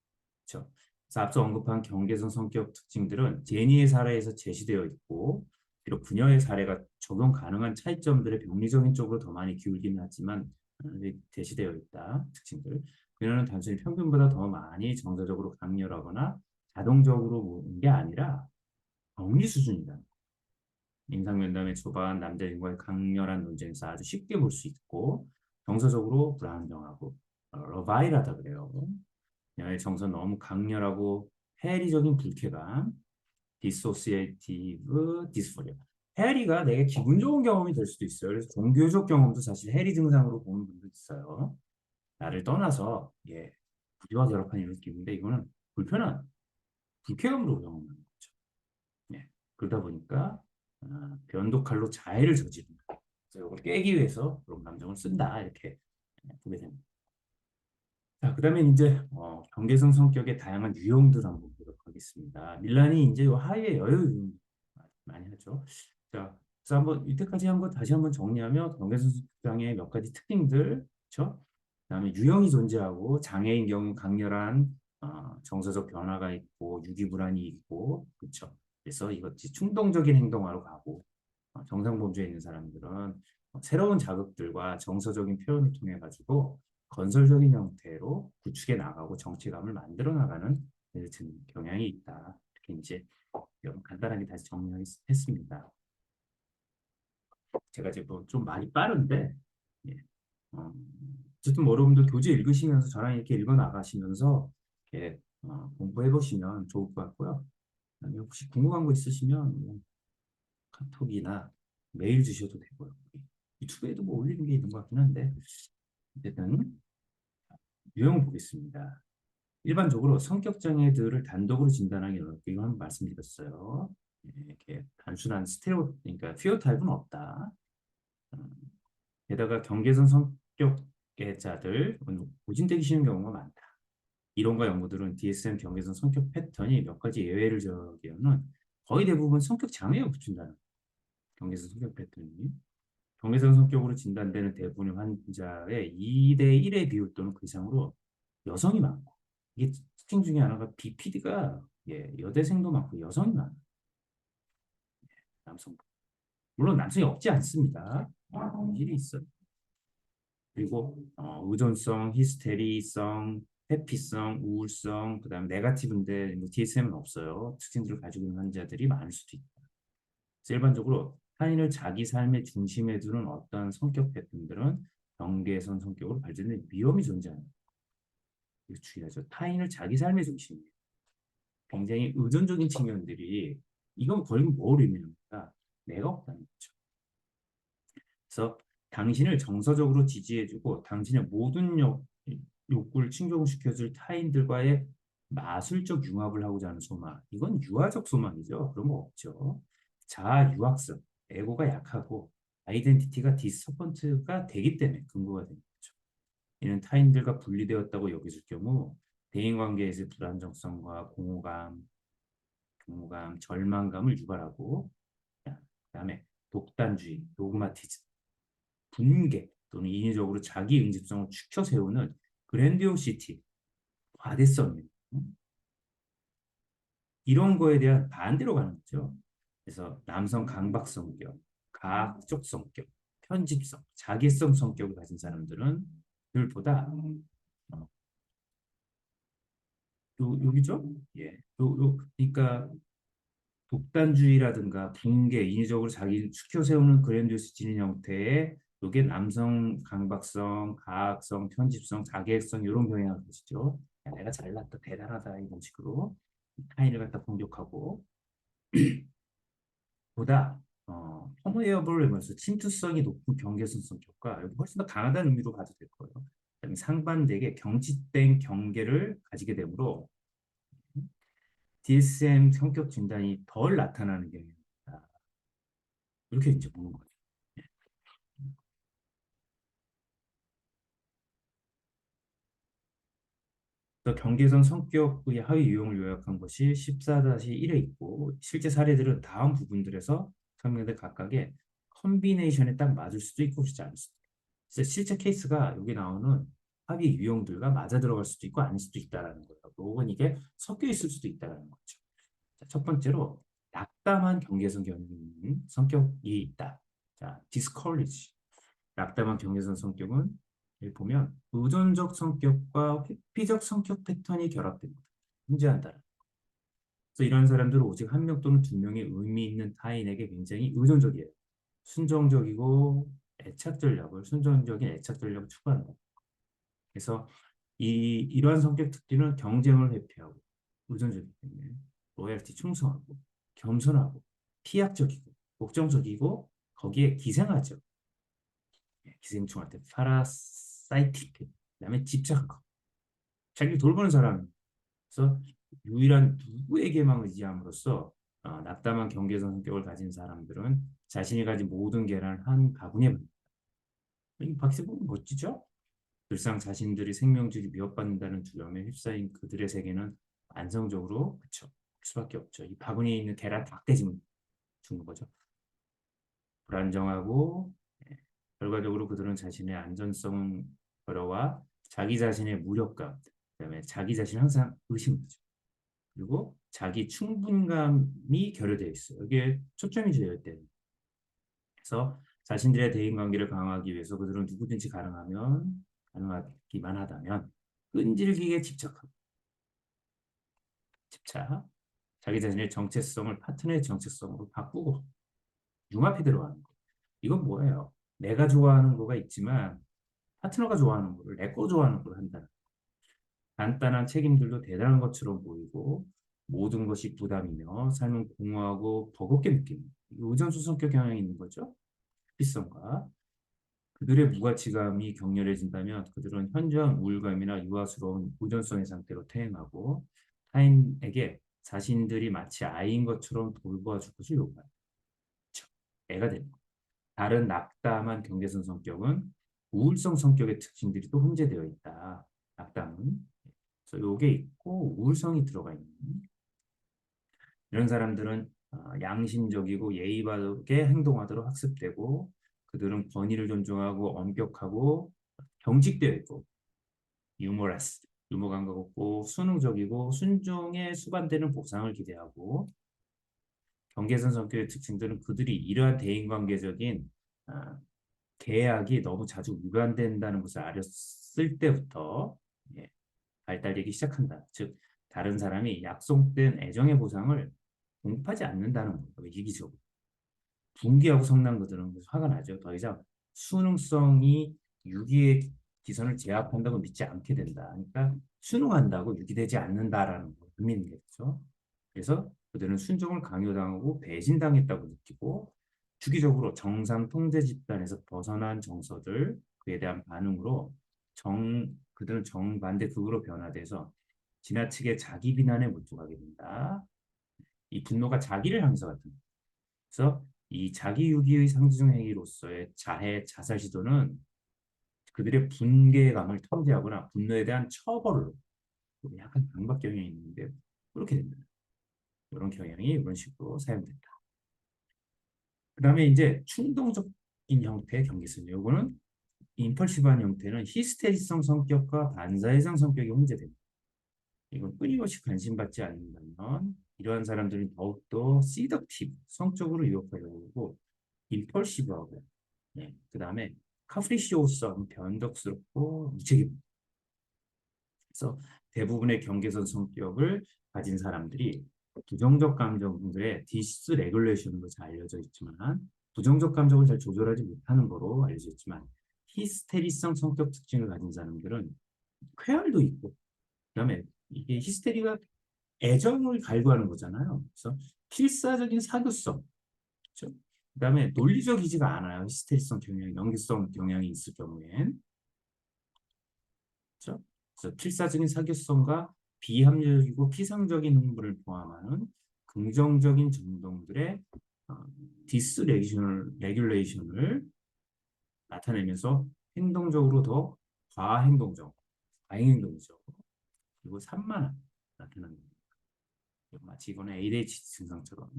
S1: 그렇죠? 그래서 앞서 언급한 경계선 성격 특징들은 제니의 사례에서 제시되어 있고 비록 그녀의 사례가 적용 가능한 차이점들의 병리적인 쪽으로 더 많이 기울긴 하지만 제시되어 있다. 특징들. 그녀는 단순히 평균보다 더 많이 정서적으로 강렬하거나 자동적으로 모은 게 아니라 병리 수준이다. 인상 면담의 초반 남자인과의 강렬한 논쟁에서 아주 쉽게 볼 수 있고 정서적으로 불안정하고 러바일하다 그래요. 그녀의 정서 너무 강렬하고 해리적인 불쾌감, 디소시에이티브 디스포리아. 해리가 되게 기분 좋은 경험이 될 수도 있어요. 그래서 종교적 경험도 사실 해리 증상으로 보는 분도 있어요. 나를 떠나서 부디와 결합한 이런 느낌인데 이거는 불편한 불쾌감으로 경험하는 거죠. 예. 그러다 보니까 변도칼로 자해를 저지른다. 그래서 이걸 깨기 위해서 그런 감정을 쓴다 이렇게 보게 됩니다. 자, 그다음에 이제 경계성 성격의 다양한 유형들 한번 보도록 하겠습니다. 밀란이 이제 요 하위의 여유 유형 많이 하죠. 자, 그래서 한번 이때까지 한 거 다시 한번 정리하면 경계성 성장의 몇 가지 특징들, 그렇죠? 그다음에 유형이 존재하고 장애인 경우 강렬한 정서적 변화가 있고 유기불안이 있고, 그렇죠? 그래서 이것이 충동적인 행동하러 가고 정상범주에 있는 사람들은 새로운 자극들과 정서적인 표현을 통해 가지고 건설적인 형태로 구축해 나가고 정체감을 만들어 나가는 경향이 있다. 이렇게 이제 간단하게 다시 정리했습니다. 제가 지금 좀 많이 빠른데, 예. 어, 어쨌든 뭐 여러분들 교재 읽으시면서 저랑 이렇게 읽어 나가시면서 이렇게 공부해 보시면 좋을 것 같고요. 그다음에 혹시 궁금한 거 있으시면 뭐 카톡이나 메일 주셔도 되고요. 유튜브에도 뭐 올리는 게 있는 것 같긴 한데 어쨌든 유형을 보겠습니다. 일반적으로 성격 장애들을 단독으로 진단하기 어렵고 이건 말씀드렸어요. 이렇게 단순한 그러니까 피오타입은 없다. 음, 게다가 경계선 성격자들 고진되기 쉬운 경우가 많다. 이론과 연구들은 DSM 경계선 성격 패턴이 몇 가지 예외를 제외하고는 거의 대부분 성격 장애에 붙인다는 경계선 성격 패턴이. 경계선 성격으로 진단되는 대부분의 환자의 2대 1의 비율 또는 그 이상으로 여성이 많고 이게 특징 중에 하나가 BPD가 여대생도 많고 여성이 많아요. 남성. 물론 남성이 없지 않습니다. 일이 있어요. 그리고 의존성, 히스테리성, 회피성, 우울성, 그다음 네거티브인데 뭐 DSM은 없어요. 특징들을 가지고 있는 환자들이 많을 수도 있다. 그래서 일반적으로 타인을 자기 삶의 중심에 두는 어떤 성격 패턴들은 경계선 성격으로 발전된 위험이 존재합니다. 이거 중요하죠. 타인을 자기 삶의 중심에 굉장히 의존적인 측면들이 이건 거의 뭘 의미합니까? 내가 없다는 거죠. 그래서 당신을 정서적으로 지지해주고 당신의 모든 욕구를 충족시켜줄 타인들과의 마술적 융합을 하고자 하는 소망. 이건 유아적 소망이죠. 그런 거 없죠. 자아 유학성, 에고가 약하고 아이덴티티가 디스터번트가 되기 때문에 근거가 되는 거죠. 이는 타인들과 분리되었다고 여겨질 경우 대인관계에서의 불안정성과 공허감, 경무감, 절망감을 유발하고 그다음에 독단주의, 도그마티즘, 분개 또는 인위적으로 자기 응집성을 추켜 세우는 그랜디오시티, 과대성 이런 거에 대한 반대로 가는 거죠. 그래서 남성 강박 성격, 가학적 성격, 편집성, 자기성 성격을 가진 사람들은 들보다 어, 여기죠? 예. 그러니까 독단주의라든가 붕괴, 인위적으로 자기를 추켜 세우는 그랜디오스 진인 형태의 요게 남성 강박성, 가학성, 편집성, 자객성 이런 경향을 보시죠. 야, 내가 잘났다, 대단하다 이런 식으로 타인을 갖다 공격하고 보다 허무웨어블 하면서 침투성이 높은 경계선 성격과 훨씬 더 강하다는 의미로 봐도 될 거예요. 그다음에 상반되게 경직된 경계를 가지게 되므로 DSM 성격 진단이 덜 나타나는 경향이다. 이렇게 이제 보는 거예요. 그래서 경계선 성격의 하위 유형을 요약한 것이 14-1에 있고 실제 사례들은 다음 부분들에서 설명된 각각의 컨비네이션에 딱 맞을 수도 있고 그렇지 않을 수도 있고 그래서 실제 케이스가 여기 나오는 합의 유형들과 맞아 들어갈 수도 있고 아닐 수도 있다라는 거예요. 혹은 이게 섞여 있을 수도 있다라는 거죠. 자, 첫 번째로 낙담한 경계선 경인 성격이 있다. 자, 디스커리지. 낙담한 경계선 성격은 여기 보면 의존적 성격과 회피적 성격 패턴이 결합됩니다. 존재한다. 그래서 이런 사람들은 오직 한 명 또는 두 명의 의미 있는 타인에게 굉장히 의존적이에요. 순정적이고 순정적인 애착 전략을 추구한다. 그래서 이러한 성격 특징은 경쟁을 회피하고 의존적이기 때문에 로열티 충성하고 겸손하고 피약적이고 복정적이고 거기에 기생하죠. 기생충한테 파라사이틱 그다음에 집착하고 자기를 돌보는 사람 그래서 유일한 누구에게만 의지함으로써 낙담한 경계선 성격을 가진 사람들은 자신이 가진 모든 계란을 한 바구니에 니다 이 박스 보면 멋지죠? 늘상 자신들이 생명줄이 위협받는다는 두려움에 휩싸인 그들의 세계는 안정적으로 그쵸 수밖에 없죠. 이 바구니에 있는 계란 다 깨지면 죽는 거죠. 불안정하고 결과적으로 그들은 자신의 안전성 어려와 자기 자신의 무력감, 그다음에 자기 자신을 항상 의심하죠. 그리고 자기 충분감이 결여되어 있어요. 이게 초점이 되어 있대. 그래서 자신들의 대인관계를 강화하기 위해서 그들은 누구든지 가능하기만 하다면 끈질기게 집착, 자기 자신의 정체성을 파트너의 정체성으로 바꾸고 융합해 들어가는 거. 이건 뭐예요? 내가 좋아하는 거가 있지만 파트너가 좋아하는 거를 내 거 좋아하는 걸 한다는 간단한 책임들도 대단한 것처럼 보이고 모든 것이 부담이며 삶은 공허하고 버겁게 느끼는 의존수 성격 경향이 있는 거죠. 필성과 그들의 무가치감이 격렬해진다면 그들은 현저한 우울감이나 유아스러운 의존성의 상태로 퇴행하고 타인에게 자신들이 마치 아이인 것처럼 돌봐줄 것을 요구하죠. 애가 되는 거예요. 다른 낙담한 경계선 성격은 우울성 성격의 특징들이 또 혼재되어 있다. 낙담은 그래서 요게 있고 우울성이 들어가 있는 이런 사람들은 양심적이고 예의 바르게 행동하도록 학습되고 그들은 권위를 존중하고 엄격하고 경직되어 있고 유머러스 유머 감각 없고 수능적이고 순종에 수반되는 보상을 기대하고 경계선 성격의 특징들은 그들이 이러한 대인관계적인 아, 계약이 너무 자주 위반된다는 것을 알았을 때부터 예, 발달되기 시작한다. 즉 다른 사람이 약속된 애정의 보상을 공급하지 않는다는 거예요. 이기적으로. 분기하고 성난거들은 화가 나죠. 더 이상 수능성이 유기의 기선을 제압한다고 믿지 않게 된다. 그러니까 수능한다고 유기되지 않는다라는 걸 의미는 겠죠. 그래서 그들은 순종을 강요당하고 배신당했다고 느끼고 주기적으로 정상 통제 집단에서 벗어난 정서들 그에 대한 반응으로 그들은 정반대 극으로 변화돼서 지나치게 자기 비난에 몰두하게 된다. 이 분노가 자기를 향해서 같은 그래서 이 자기유기의 상징 행위로서의 자해, 자살 시도는 그들의 분개감을 통제하거나 분노에 대한 처벌로 약간 강박 경향이 있는데 그렇게 됩니다. 이런 경향이 이런 식으로 사용된다. 그 다음에 이제 충동적인 형태의 경계선. 요거는 임펄시브한 형태는 히스테리성 성격과 반사회성 성격이 혼재됩니다. 이건 끊임없이 관심받지 않는다면 이러한 사람들은 더욱더 시덕티브, 성적으로 유혹하려고 하고 임펄시브하고 그 다음에 카프리시오성, 변덕스럽고 무책임. 그래서 대부분의 경계선 성격을 가진 사람들이 부정적 감정들의 디스레귤레이션으로 잘 알려져 있지만 부정적 감정을 잘 조절하지 못하는 거로 알려져 있지만 히스테리성 성격 특징을 가진 사람들은 쾌활도 있고 그다음에 이게 히스테리가 애정을 갈구하는 거잖아요. 그래서 필사적인 사교성, 그렇죠? 그다음에 논리적이지가 않아요. 히스테리성 경향, 연기성 경향이 있을 경우엔, 그렇죠? 그래서 필사적인 사교성과 비합리적이고 피상적인 흥분을 포함하는 긍정적인 정동들의 어, 디스레귤레이션을 나타내면서 행동적으로 더 과행동적, 과잉행동이죠. 그리고 산만함 나타나는 겁니다. 마치 이거는 ADHD 증상처럼.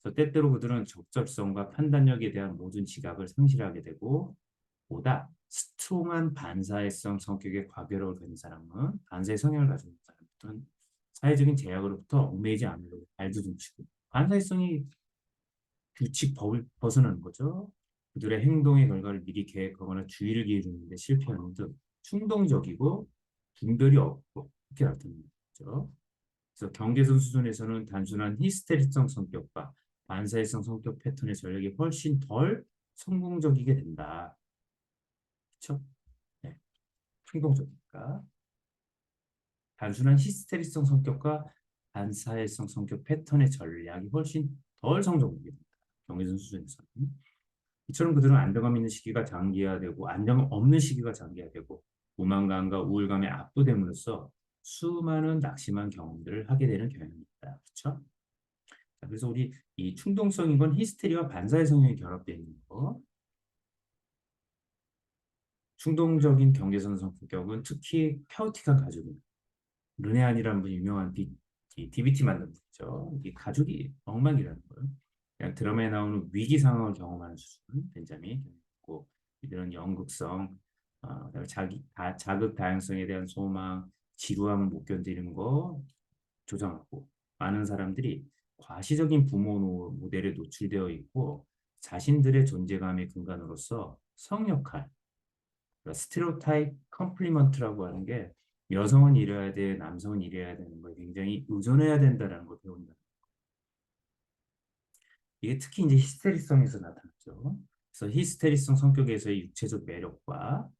S1: 그래서 때때로 그들은 적절성과 판단력에 대한 모든 지각을 상실하게 되고 보다 스트롱한 반사회성 성격의 과괴력을 가진 사람은 반사의 성향을 가지고 있는 사람들은 사회적인 제약으로부터 얽매이지 않으려고 발두둥치고 반사회성이 규칙 법을 벗어나는 거죠. 그들의 행동의 결과를 미리 계획하거나 주의를 기울이는 데 실패하는 등 충동적이고 분별이 없고 이렇게 나타납니다. 그래서 경계선 수준에서는 단순한 히스테리성 성격과 반사회성 성격 패턴의 전략이 훨씬 덜 성공적이게 된다. 그렇죠? 네, 충동적이니까. 단순한 히스테리성 성격과 반사회성 성격 패턴의 전략이 훨씬 덜 성공적이게 된다. 경계선 수준에서는. 이처럼 그들은 안정감 있는 시기가 장기화되고 안정감 없는 시기가 장기화되고 무만감과 우울감에 압도됨으로써 수많은 낙심한 경험들을 하게 되는 경향이 있다. 그렇죠? 그래서 우리 이 충동성인 건 히스테리와 반사회 성향이 결합되어 있는 거. 충동적인 경계선 성격은 특히 카오틱한 가족입니다. 르네안이라는 분이 유명한 DBT 만든 분이죠. 이 가족이 엉망이라는 거예요. 그냥 드라마에 나오는 위기 상황을 경험하는 수준, 벤자민 있고 이들은 연극성, 자극 다양성에 대한 소망, 지루함을 못 견디는 거 조장하고 많은 사람들이 과시적인 부모 모델에 노출되어 있고 자신들의 존재감의 근간으로서 성역할, 그러니까 스테레오타입 컴플리먼트라고 하는 게 여성은 이래야 돼, 남성은 이래야 되는 거에 굉장히 의존해야 된다는 걸 배운다. 이게 특히 이제 히스테리성에서 나타나죠. 그래서 히스테리성 성격에서의 육체적 매력과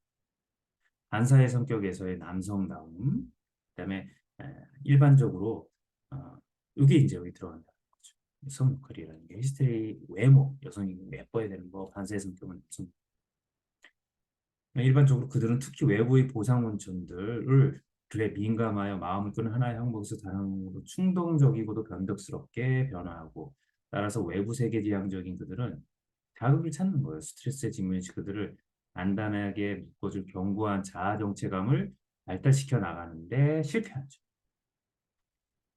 S1: 반사의 성격에서의 남성다움, 그다음에 일반적으로 이게 이제 여기 들어간다. 성 역할이라는 게 히스테리 외모, 여성이 예뻐야 되는 거, 반사의 성격은 좀 일반적으로 그들은 특히 외부의 보상 원천들을 들에 민감하여 마음을 끄는 하나의 항목에서 다른 항목으로 충동적이고도 변덕스럽게 변화하고 따라서 외부 세계 지향적인 그들은 자극을 찾는 거예요. 스트레스에 직면해 그들을 단단하게 묶어줄 견고한 자아 정체감을 발달시켜 나가는데 실패하죠.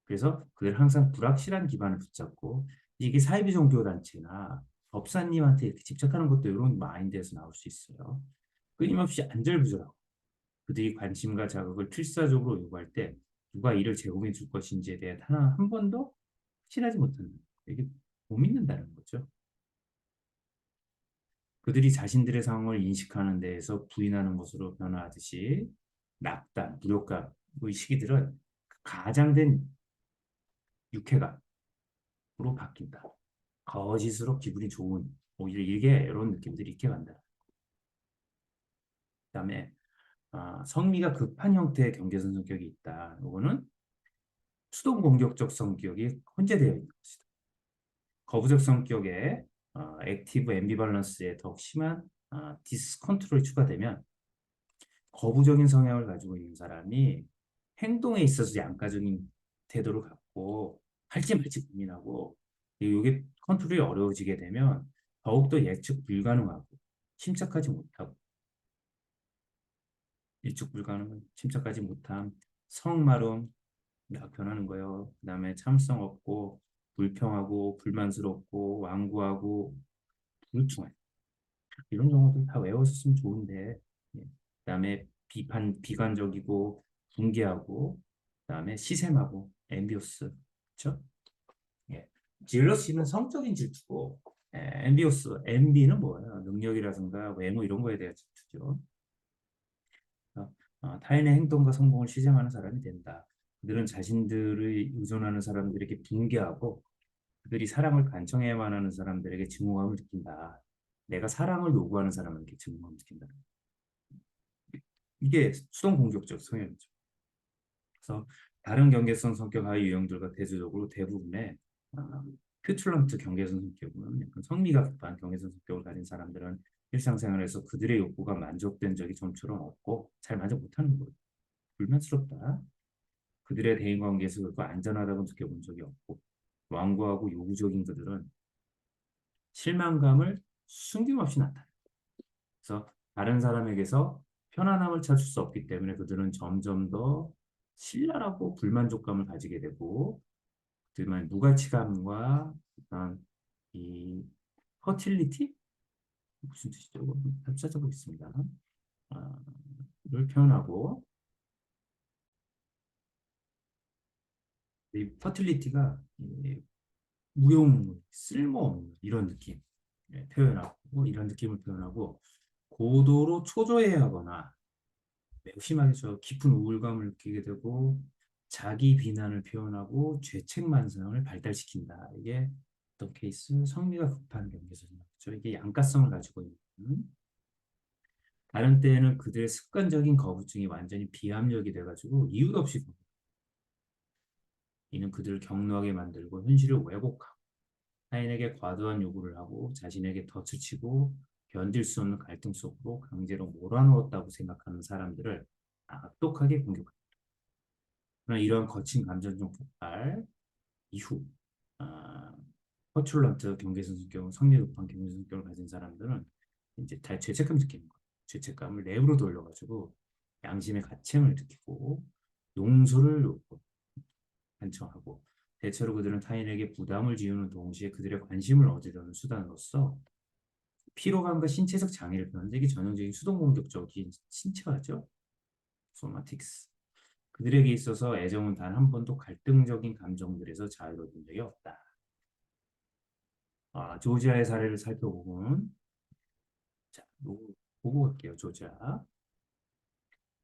S1: 그래서 그들 항상 불확실한 기반을 붙잡고 이게 사이비 종교 단체나 법사님한테 이렇게 집착하는 것도 이런 마인드에서 나올 수 있어요. 끊임없이 안절부절하고 그들이 관심과 자극을 필사적으로 요구할 때 누가 이를 제공해 줄 것인지에 대해 하나 한 번도 확신하지 못하는 이게 못 믿는다는 거죠. 그들이 자신들의 상황을 인식하는 데에서 부인하는 것으로 변화하듯이 낙담, 무력감, 이 시기들은 가장된 육해감으로 바뀐다. 거짓으로 기분이 좋은 오히려 이게 이런 느낌들이 있게 간다. 그다음에 성미가 급한 형태의 경계선 성격이 있다. 이거는 수동 공격적 성격이 혼재되어 있는 것이다. 거부적 성격에 액티브 앰비밸런스에 더 심한 디스컨트롤이 추가되면 거부적인 성향을 가지고 있는 사람이 행동에 있어서 양가적인 태도를 갖고 할지 말지 고민하고 이게 컨트롤이 어려워지게 되면 더욱더 예측 불가능하고 침착하지 못하고 예측 불가능한 침착하지 못한 성마름 변하는 거예요. 그다음에 참성 없고 불평하고 불만스럽고 완고하고 불충해. 이런 용어들 다 외웠으면 좋은데 예. 그다음에 비관적이고 붕괴하고 그다음에 시샘하고 엠비어스 그렇죠? 예. 질러시는 성적인 질투고 엠비오스, MB는 뭐예요? 능력이라든가 외모 이런 거에 대한 질투죠. 그래서, 타인의 행동과 성공을 시장하는 사람이 된다. 그들은 자신들을 의존하는 사람들에게 붕괴하고 그들이 사랑을 간청해야만 하는 사람들에게 증오감을 느낀다. 내가 사랑을 요구하는 사람에게 증오감을 느낀다. 이게 수동 공격적 성향이죠. 그래서 다른 경계성 성격 하의 유형들과 대조적으로 대부분의 아, 퓨툴런트 경계성 성격은 약간 성미가 급한 경계성 성격을 가진 사람들은 일상생활에서 그들의 욕구가 만족된 적이 좀처럼 없고 잘 만족 못하는 거예요. 불만스럽다. 그들의 대인관계에서 그렇고 안전하다고 느껴본 적이 없고 완고하고 요구적인 그들은 실망감을 숨김없이 나타내요. 그래서 다른 사람에게서 편안함을 찾을 수 없기 때문에 그들은 점점 더 신랄하고 불만족감을 가지게 되고 그들만 무가치감과 어떤 이 퍼틸리티 무슨 뜻이죠? 찾아보겠습니다. 아, 를 표현하고 이 퍼틸리티가 무용 쓸모없는 이런 느낌 표현하고 이런 느낌을 표현하고 고도로 초조해하거나 매우 심하게 저 깊은 우울감을 느끼게 되고 자기 비난을 표현하고 죄책만상을 발달시킨다. 이게 어떤 케이스 성미가 급한 경계선이죠. 이게 양가성을 가지고 있는 다른 때에는 그들의 습관적인 거부증이 완전히 비압력이 돼가지고 이유도 없이 이는 그들을 격노하게 만들고 현실을 왜곡하고 타인에게 과도한 요구를 하고 자신에게 덫을 치고 견딜 수 없는 갈등 속으로 강제로 몰아넣었다고 생각하는 사람들을 악독하게 공격합니다. 그러나 이러한 거친 감정적 폭발 이후 아, 퍼출런트 경계선 성격, 성리 급한 경계선 성격을 가진 사람들은 이제 다 죄책감 느끼는 거예요. 죄책감을 내부로 돌려가지고 양심의 가책을 느끼고 용서를 간청하고 대체로 그들은 타인에게 부담을 지우는 동시에 그들의 관심을 얻으려는 수단으로서 피로감과 신체적 장애를 표현하는데 이게 전형적인 수동공격적인 신체화죠. 소마틱스. 그들에게 있어서 애정은 단 한 번도 갈등적인 감정들에서 자유로운 적이 없다. 조지아의 사례를 살펴보면 자, 보고 갈게요. 조지아.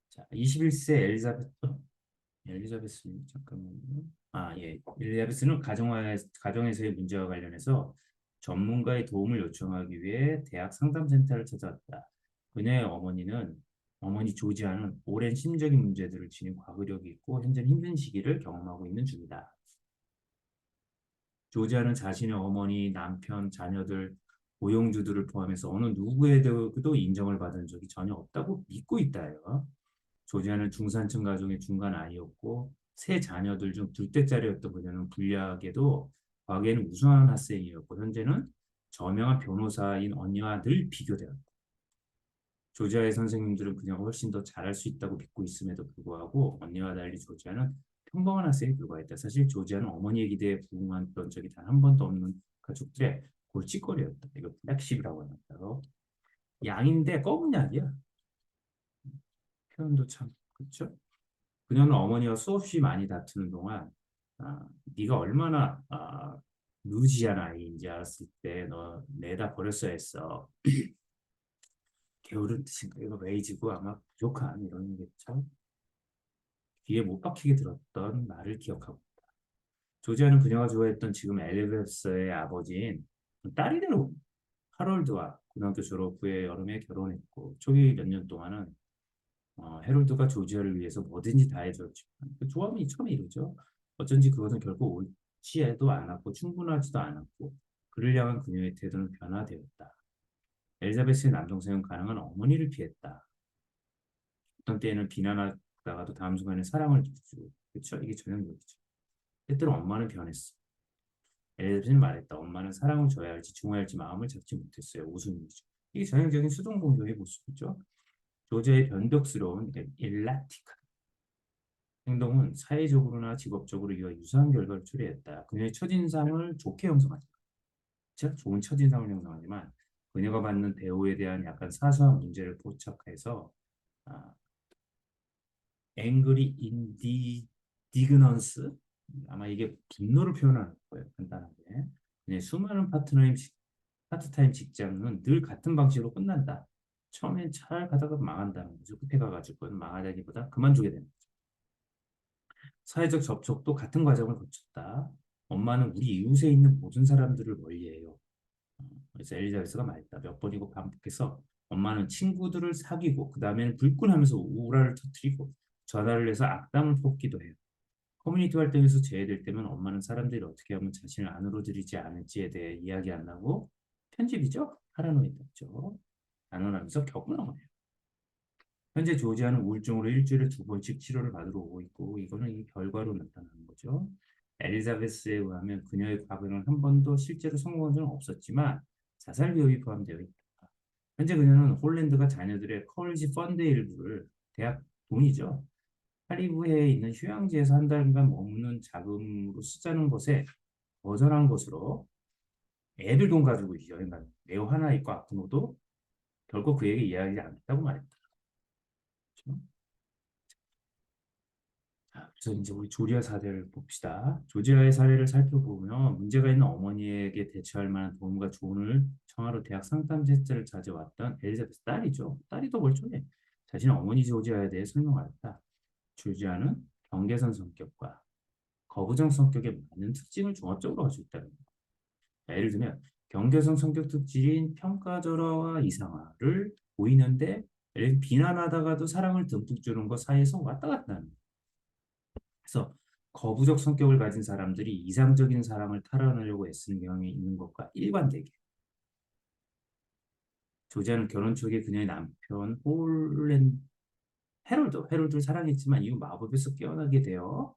S1: 자, 21세 엘리자베스 잠깐만요. 예. 엘리자베스는 가정에서의 문제와 관련해서 전문가의 도움을 요청하기 위해 대학 상담센터를 찾아왔다. 그녀의 어머니 조지아는 오랜 심적인 문제들을 지닌 과거력이 있고 현재는 힘든 시기를 경험하고 있는 중이다. 조지아는 자신의 어머니, 남편, 자녀들, 고용주들을 포함해서 어느 누구에게도 인정을 받은 적이 전혀 없다고 믿고 있다요. 조지아는 중산층 가정의 중간 아이였고 세 자녀들 중 둘째짜리였던 그녀는 불리하게도 과거에는 우수한 학생이었고 현재는 저명한 변호사인 언니와 늘 비교되었다. 조지아의 선생님들은 그녀가 훨씬 더 잘할 수 있다고 믿고 있음에도 불구하고 언니와 달리 조지아는 평범한 학생에 불과했다. 사실 조지아는 어머니의 기대에 부응했던 적이 단 한 번도 없는 가족들의 골칫거리였다. 이거 블랙십이라고 합니다. 양인데 검은 약이야. 표현도 참 그렇죠. 그녀는 어머니와 수없이 많이 다투는 동안 네가 얼마나 루지한 아이인지 알았을 때 너 내다 버렸어야 했어. 게으른 뜻인가 이거 레이지고 아마 부족한 이런 게죠. 귀에 못 박히게 들었던 말을 기억하고 조지아는 그녀가 좋아했던 지금 엘리베스의 아버지인 딸이 되는 하롤드와 고등학교 졸업 후에 여름에 결혼했고 초기 몇 년 동안은 해롤드가 조지아를 위해서 뭐든지 다 해줬지만 그 조함이 처음에 이러죠. 어쩐지 그것은 결코 옳지도 않았고 충분하지도 않았고 그를 향한 그녀의 태도는 변화되었다. 엘자베스의 남동생은 가능한 어머니를 피했다. 어떤 때에는 비난하다가도 다음 순간에 사랑을 주고 그렇죠? 이게 전형적이죠. 때때로 엄마는 변했어. 엘자베스는 말했다. 엄마는 사랑을 줘야 할지 중화야 할지 마음을 잡지 못했어요. 웃음이죠. 이게 전형적인 수동공격의 모습이죠. 조지아의 변덕스러운 일라티카 행동은 사회적으로나 직업적으로 이와 유사한 결과를 초래했다. 그녀의 첫인상을 좋게 형성하지. 그렇죠? 좋은 첫인상을 형성하지만 그녀가 받는 대우에 대한 약간 사소한 문제를 포착해서 아, angry indignance 아마 이게 분노를 표현하는 거예요. 간단하게. 그녀의 수많은 파트너인 파트타임 직장은 늘 같은 방식으로 끝난다. 처음엔 잘 가다가 망한다는 거죠. 끝에 가가지고 망하다기보다 그만두게 되는 거죠. 사회적 접촉도 같은 과정을 거쳤다. 엄마는 우리 이웃에 있는 모든 사람들을 멀리해요. 그래서 엘리자베스가 말했다. 몇 번이고 반복해서 엄마는 친구들을 사귀고 그 다음에는 불끈하면서 우라를 터뜨리고 전화를 해서 악담을 뽑기도 해요. 커뮤니티 활동에서 제외될 때면 엄마는 사람들이 어떻게 하면 자신을 안으로 들이지 않을지에 대해 이야기 안 하고 편집이죠? 파라노이드죠. 안언하면서 격분하고 해요. 현재 조지아는 우울증으로 일주일에 2번씩 치료를 받으러 오고 있고 이거는 이 결과로 나타나는 거죠. 엘리자베스에 의하면 그녀의 과거는 한 번도 실제로 성공한 적은 없었지만 자살 위협이 포함되어 있다. 현재 그녀는 홀랜드가 자녀들의 컬리지 펀드의 일부를 대학 돈이죠. 카리브해에 있는 휴양지에서 한 달간 머무는 자금으로 쓰자는 것에 거절한 것으로 애들 돈 가지고 여행 가는 매우 하나 있고 아프노도 결국 그에게 이야기하지 않겠다고 말했다. 그렇죠? 그래서 이제 우리 조지아 사례를 봅시다. 조지아의 사례를 살펴보면 문제가 있는 어머니에게 대처할 만한 도움과 조언을 청하러 대학 상담센터를 찾아왔던 엘리자베스 딸이죠. 딸이 더 멀쩡해. 자신의 어머니 조지아에 대해 설명하였다. 조지아는 경계선 성격과 거부적 성격에 맞는 특징을 종합적으로 가지고 있다는 거예요. 예를 들면 경계성 성격 특질인 평가절하와 이상화를 보이는데 예를 들면 비난하다가도 사랑을 듬뿍 주는 것 사이에서 왔다 갔다 하는 거예요. 그래서 거부적 성격을 가진 사람들이 이상적인 사랑을 탈환하려고 애쓰는 경향이 있는 것과 일관되게 조지아는 결혼 초기에 그녀의 남편 헤럴드를 사랑했지만 이후 마법에서 깨어나게 되어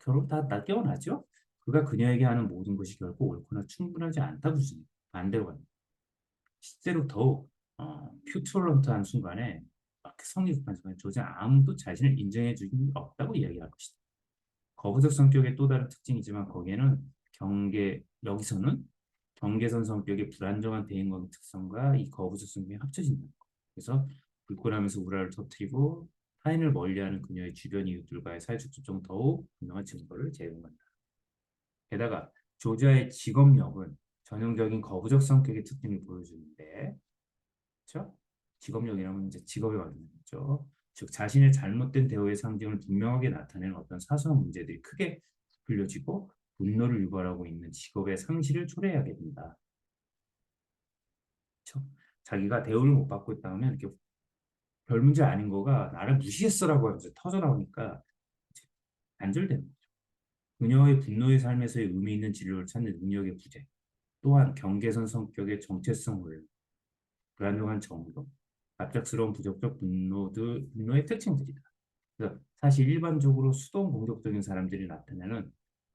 S1: 결혼 다 깨어나죠. 그가 그녀에게 하는 모든 것이 결코 옳거나 충분하지 않다고 주장해요. 반대로 합니다. 실제로 더욱 퓨처런트한 순간에 성립한 순간에 조지아 아무도 자신을 인정해 주기 없다고 이야기할 것이다. 거부적 성격의 또 다른 특징이지만 거기에는 여기서는 경계선 성격의 불안정한 대인관계 특성과 이 거부적 성격이 합쳐진다. 그래서 불끈하면서 우라를 터뜨리고 타인을 멀리하는 그녀의 주변 이웃들과의 사회적 접촉은 더욱 분명한 증거를 제공한다. 게다가 조지아의 직업력은 전형적인 거부적 성격의 특징을 보여주는데, 그렇죠? 직업력이라면 이제 직업에 관련된 거죠. 즉 자신의 잘못된 대우의 상징을 분명하게 나타내는 어떤 사소한 문제들이 크게 불려지고 분노를 유발하고 있는 직업의 상실을 초래하게 된다. 그렇죠? 자기가 대우를 못 받고 있다 면 이렇게 별 문제 아닌 거가 나를 무시했어라고 하면서 터져 나오니까 단절되는 거죠. 그녀의 분노의 삶에서의 의미 있는 진로를 찾는 능력의 부재, 또한 경계선 성격의 정체성 혼란, 불안정한 정도, 갑작스러운 부적격 분노의 특징들이다. 그래서 사실 일반적으로 수동 공격적인 사람들이 나타내는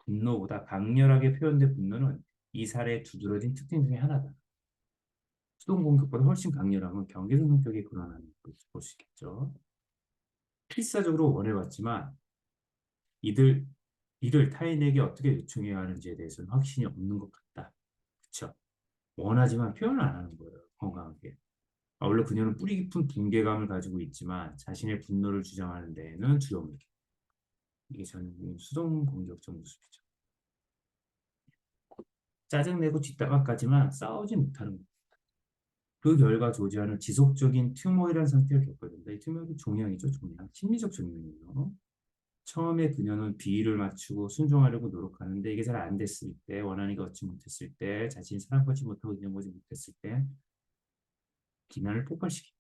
S1: 분노보다 강렬하게 표현된 분노는 이 사례의 두드러진 특징 중에 하나다. 수동 공격보다 훨씬 강렬한 건 경계선 성격이 그러한 것을 볼 수 있겠죠. 필사적으로 원해봤지만 이들 이를 타인에게 어떻게 요청해야 하는지에 대해서는 확신이 없는 것 같다. 그렇죠? 원하지만 표현을 안 하는 거예요. 건강하게. 원래 그녀는 뿌리 깊은 분개감을 가지고 있지만 자신의 분노를 주장하는 데에는 두려움을 느낀다. 이게 저는 수동 공격적 모습이죠. 짜증내고 뒷담화까지만 싸우지 못하는 것. 그 결과 조지아는 지속적인 튜머이라는 상태를 겪게 된다. 이 튜머는 종양이죠, 종양. 심리적 종양이에요. 처음에 그녀는 비위를 맞추고 순종하려고 노력하는데 이게 잘 안 됐을 때, 원하는 게 얻지 못했을 때, 자신이 사랑받지 못하고 인정받지 못했을 때 비난을 폭발시킵니다.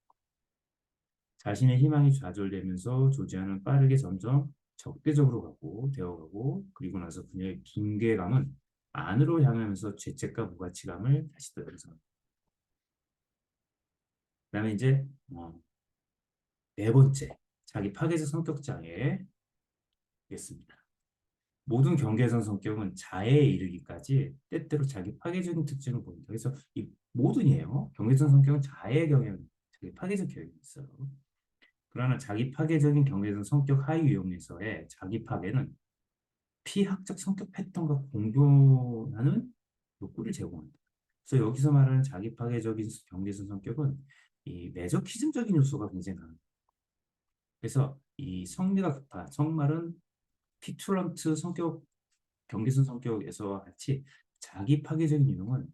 S1: 자신의 희망이 좌절되면서 조지아는 빠르게 점점 적대적으로 되어가고 그리고 나서 그녀의 붕괴감은 안으로 향하면서 죄책과 무가치감을 다시 떠올려서 그다음에 이제 네 번째 자기 파괴적 성격 장애겠습니다. 모든 경계선 성격은 자해에 이르기까지 때때로 자기 파괴적인 특징을 보인다. 그래서 이 모든이에요. 경계선 성격은 자해의 경향, 자기 파괴적 경향이 있어요. 그러나 자기 파괴적인 경계선 성격 하위 유형에서의 자기 파괴는 피학적 성격 패턴과 공존하는 욕구를 제공한다. 그래서 여기서 말하는 자기 파괴적인 경계선 성격은 이 매저키즘적인 요소가 굉장히 강합니다. 그래서 이 성미가 급한 성말은 피투런트 성격, 경계선 성격에서와 같이 자기 파괴적인 유형은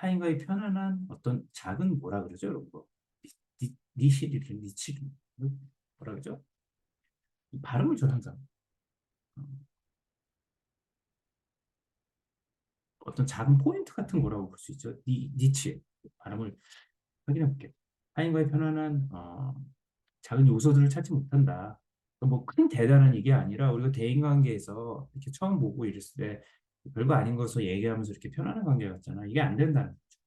S1: 타인과의 편안한 어떤 작은 뭐라 그러죠, 이런 거. 니시리, 니치, 뭐라 그러죠? 발음을 좀 항상 어, 어떤 작은 포인트 같은 거라고 볼 수 있죠. 니치 발음을 확인해 볼게요. 타인과의 편안한 작은 요소들을 찾지 못한다. 뭐 큰 대단한 얘기 아니라 우리가 대인관계에서 이렇게 처음 보고 이랬을 때 별거 아닌 것을 얘기하면서 이렇게 편안한 관계 같잖아. 이게 안 된다는 거죠.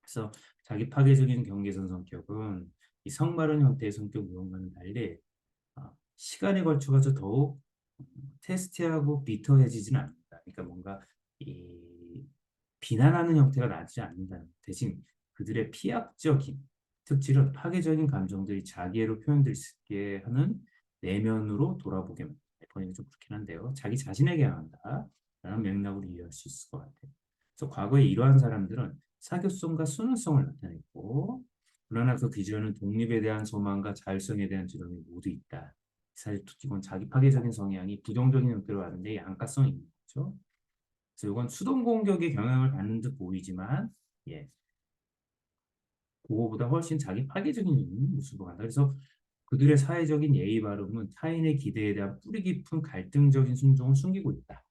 S1: 그래서 자기 파괴적인 경계선 성격은 이 성마른 형태의 성격 무언가는 달리 시간에 걸쳐가지고 더욱 테스트하고 비터해지지는 않는다. 그러니까 뭔가 이 비난하는 형태가 나지 않는다는 것. 대신 그들의 피약적인 특질은 파괴적인 감정들이 자기애로 표현될 수 있게 하는 내면으로 돌아보게 만든다. 번역이 좀 그렇긴 한데요. 자기 자신에게 향한다. 라는 맥락으로 이해할 수 있을 것 같아요. 그래서 과거에 이러한 사람들은 사교성과 순응성을 나타냈고, 그러나 그 기전은 독립에 대한 소망과 자율성에 대한 두려움이 모두 있다. 사실 이건 자기 파괴적인 성향이 부정적인 형태로 하는데 양가성이 있는 거죠. 그래서 이건 수동 공격의 경향을 받는 듯 보이지만, 예, 그거보다 훨씬 자기 파괴적인 모습으로 간다. 그래서 그들의 사회적인 예의 바름은 타인의 기대에 대한 뿌리 깊은 갈등적인 순종을 숨기고 있다.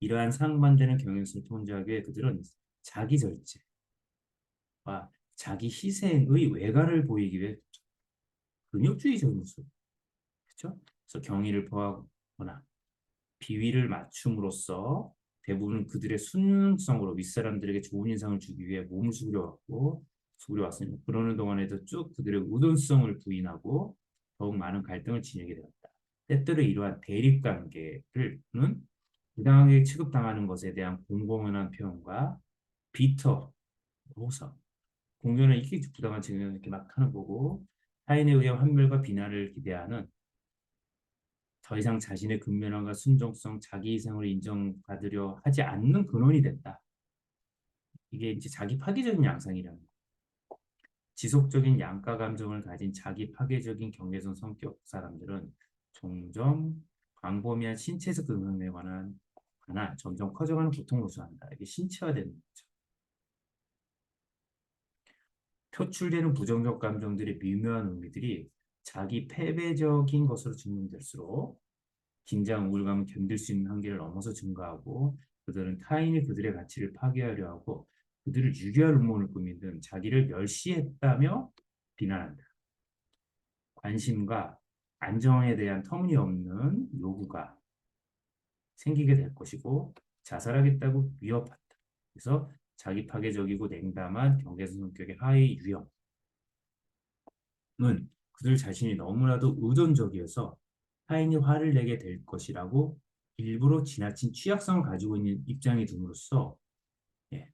S1: 이러한 상반되는 경향성을 통제하기 위해 그들은 자기 절제와 자기 희생의 외관을 보이기 위해 근육주의적인 모습, 그렇죠? 그래서 경의를 표하거나 비위를 맞춤으로써 대부분 그들의 순응성으로 윗사람들에게 좋은 인상을 주기 위해 몸을 수그려 왔으니 그러는 동안에도 쭉 그들의 우둔성을 부인하고 더욱 많은 갈등을 지니게 되었다. 때때로 이러한 대립관계를는 부당하게 취급당하는 것에 대한 공공연한 표현과 비터, 호사, 공연은 이렇게 부당한 증명을 이렇게 막 하는 거고 타인에 의해 환멸과 비난을 기대하는 더 이상 자신의 근면함과 순종성, 자기 희생을 인정받으려 하지 않는 근원이 된다. 이게 이제 자기 파괴적인 양상이라는 거. 지속적인 양가 감정을 가진 자기 파괴적인 경계선 성격 사람들은 종종 광범위한 신체적 근원에 관한 점점 커져가는 고통을 호소한다. 이게 신체화되는 거죠. 표출되는 부정적 감정들의 미묘한 의미들이 자기 패배적인 것으로 증명될수록 긴장, 우울감은 견딜 수 있는 한계를 넘어서 증가하고 그들은 타인이 그들의 가치를 파괴하려 하고 그들을 유리할 음모를 꾸민 등 자기를 멸시했다며 비난한다. 관심과 안정에 대한 터무니없는 요구가 생기게 될 것이고 자살하겠다고 위협한다. 그래서 자기 파괴적이고 냉담한 경계선 성격의 하위 유형은 그들 자신이 너무나도 의존적이어서 타인이 화를 내게 될 것이라고 일부러 지나친 취약성을 가지고 있는 입장이 됨으로써 예,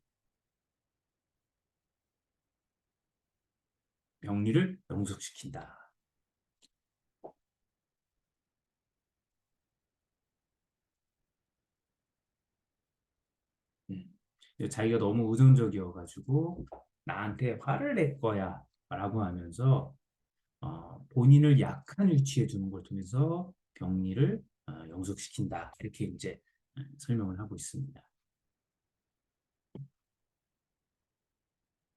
S1: 병리를 영속시킨다. 음. 자기가 너무 의존적이어가지고 나한테 화를 낼 거야 라고 하면서 본인을 약한 위치에 두는 걸 통해서 병리를 영속시킨다. 이렇게 이제 설명을 하고 있습니다.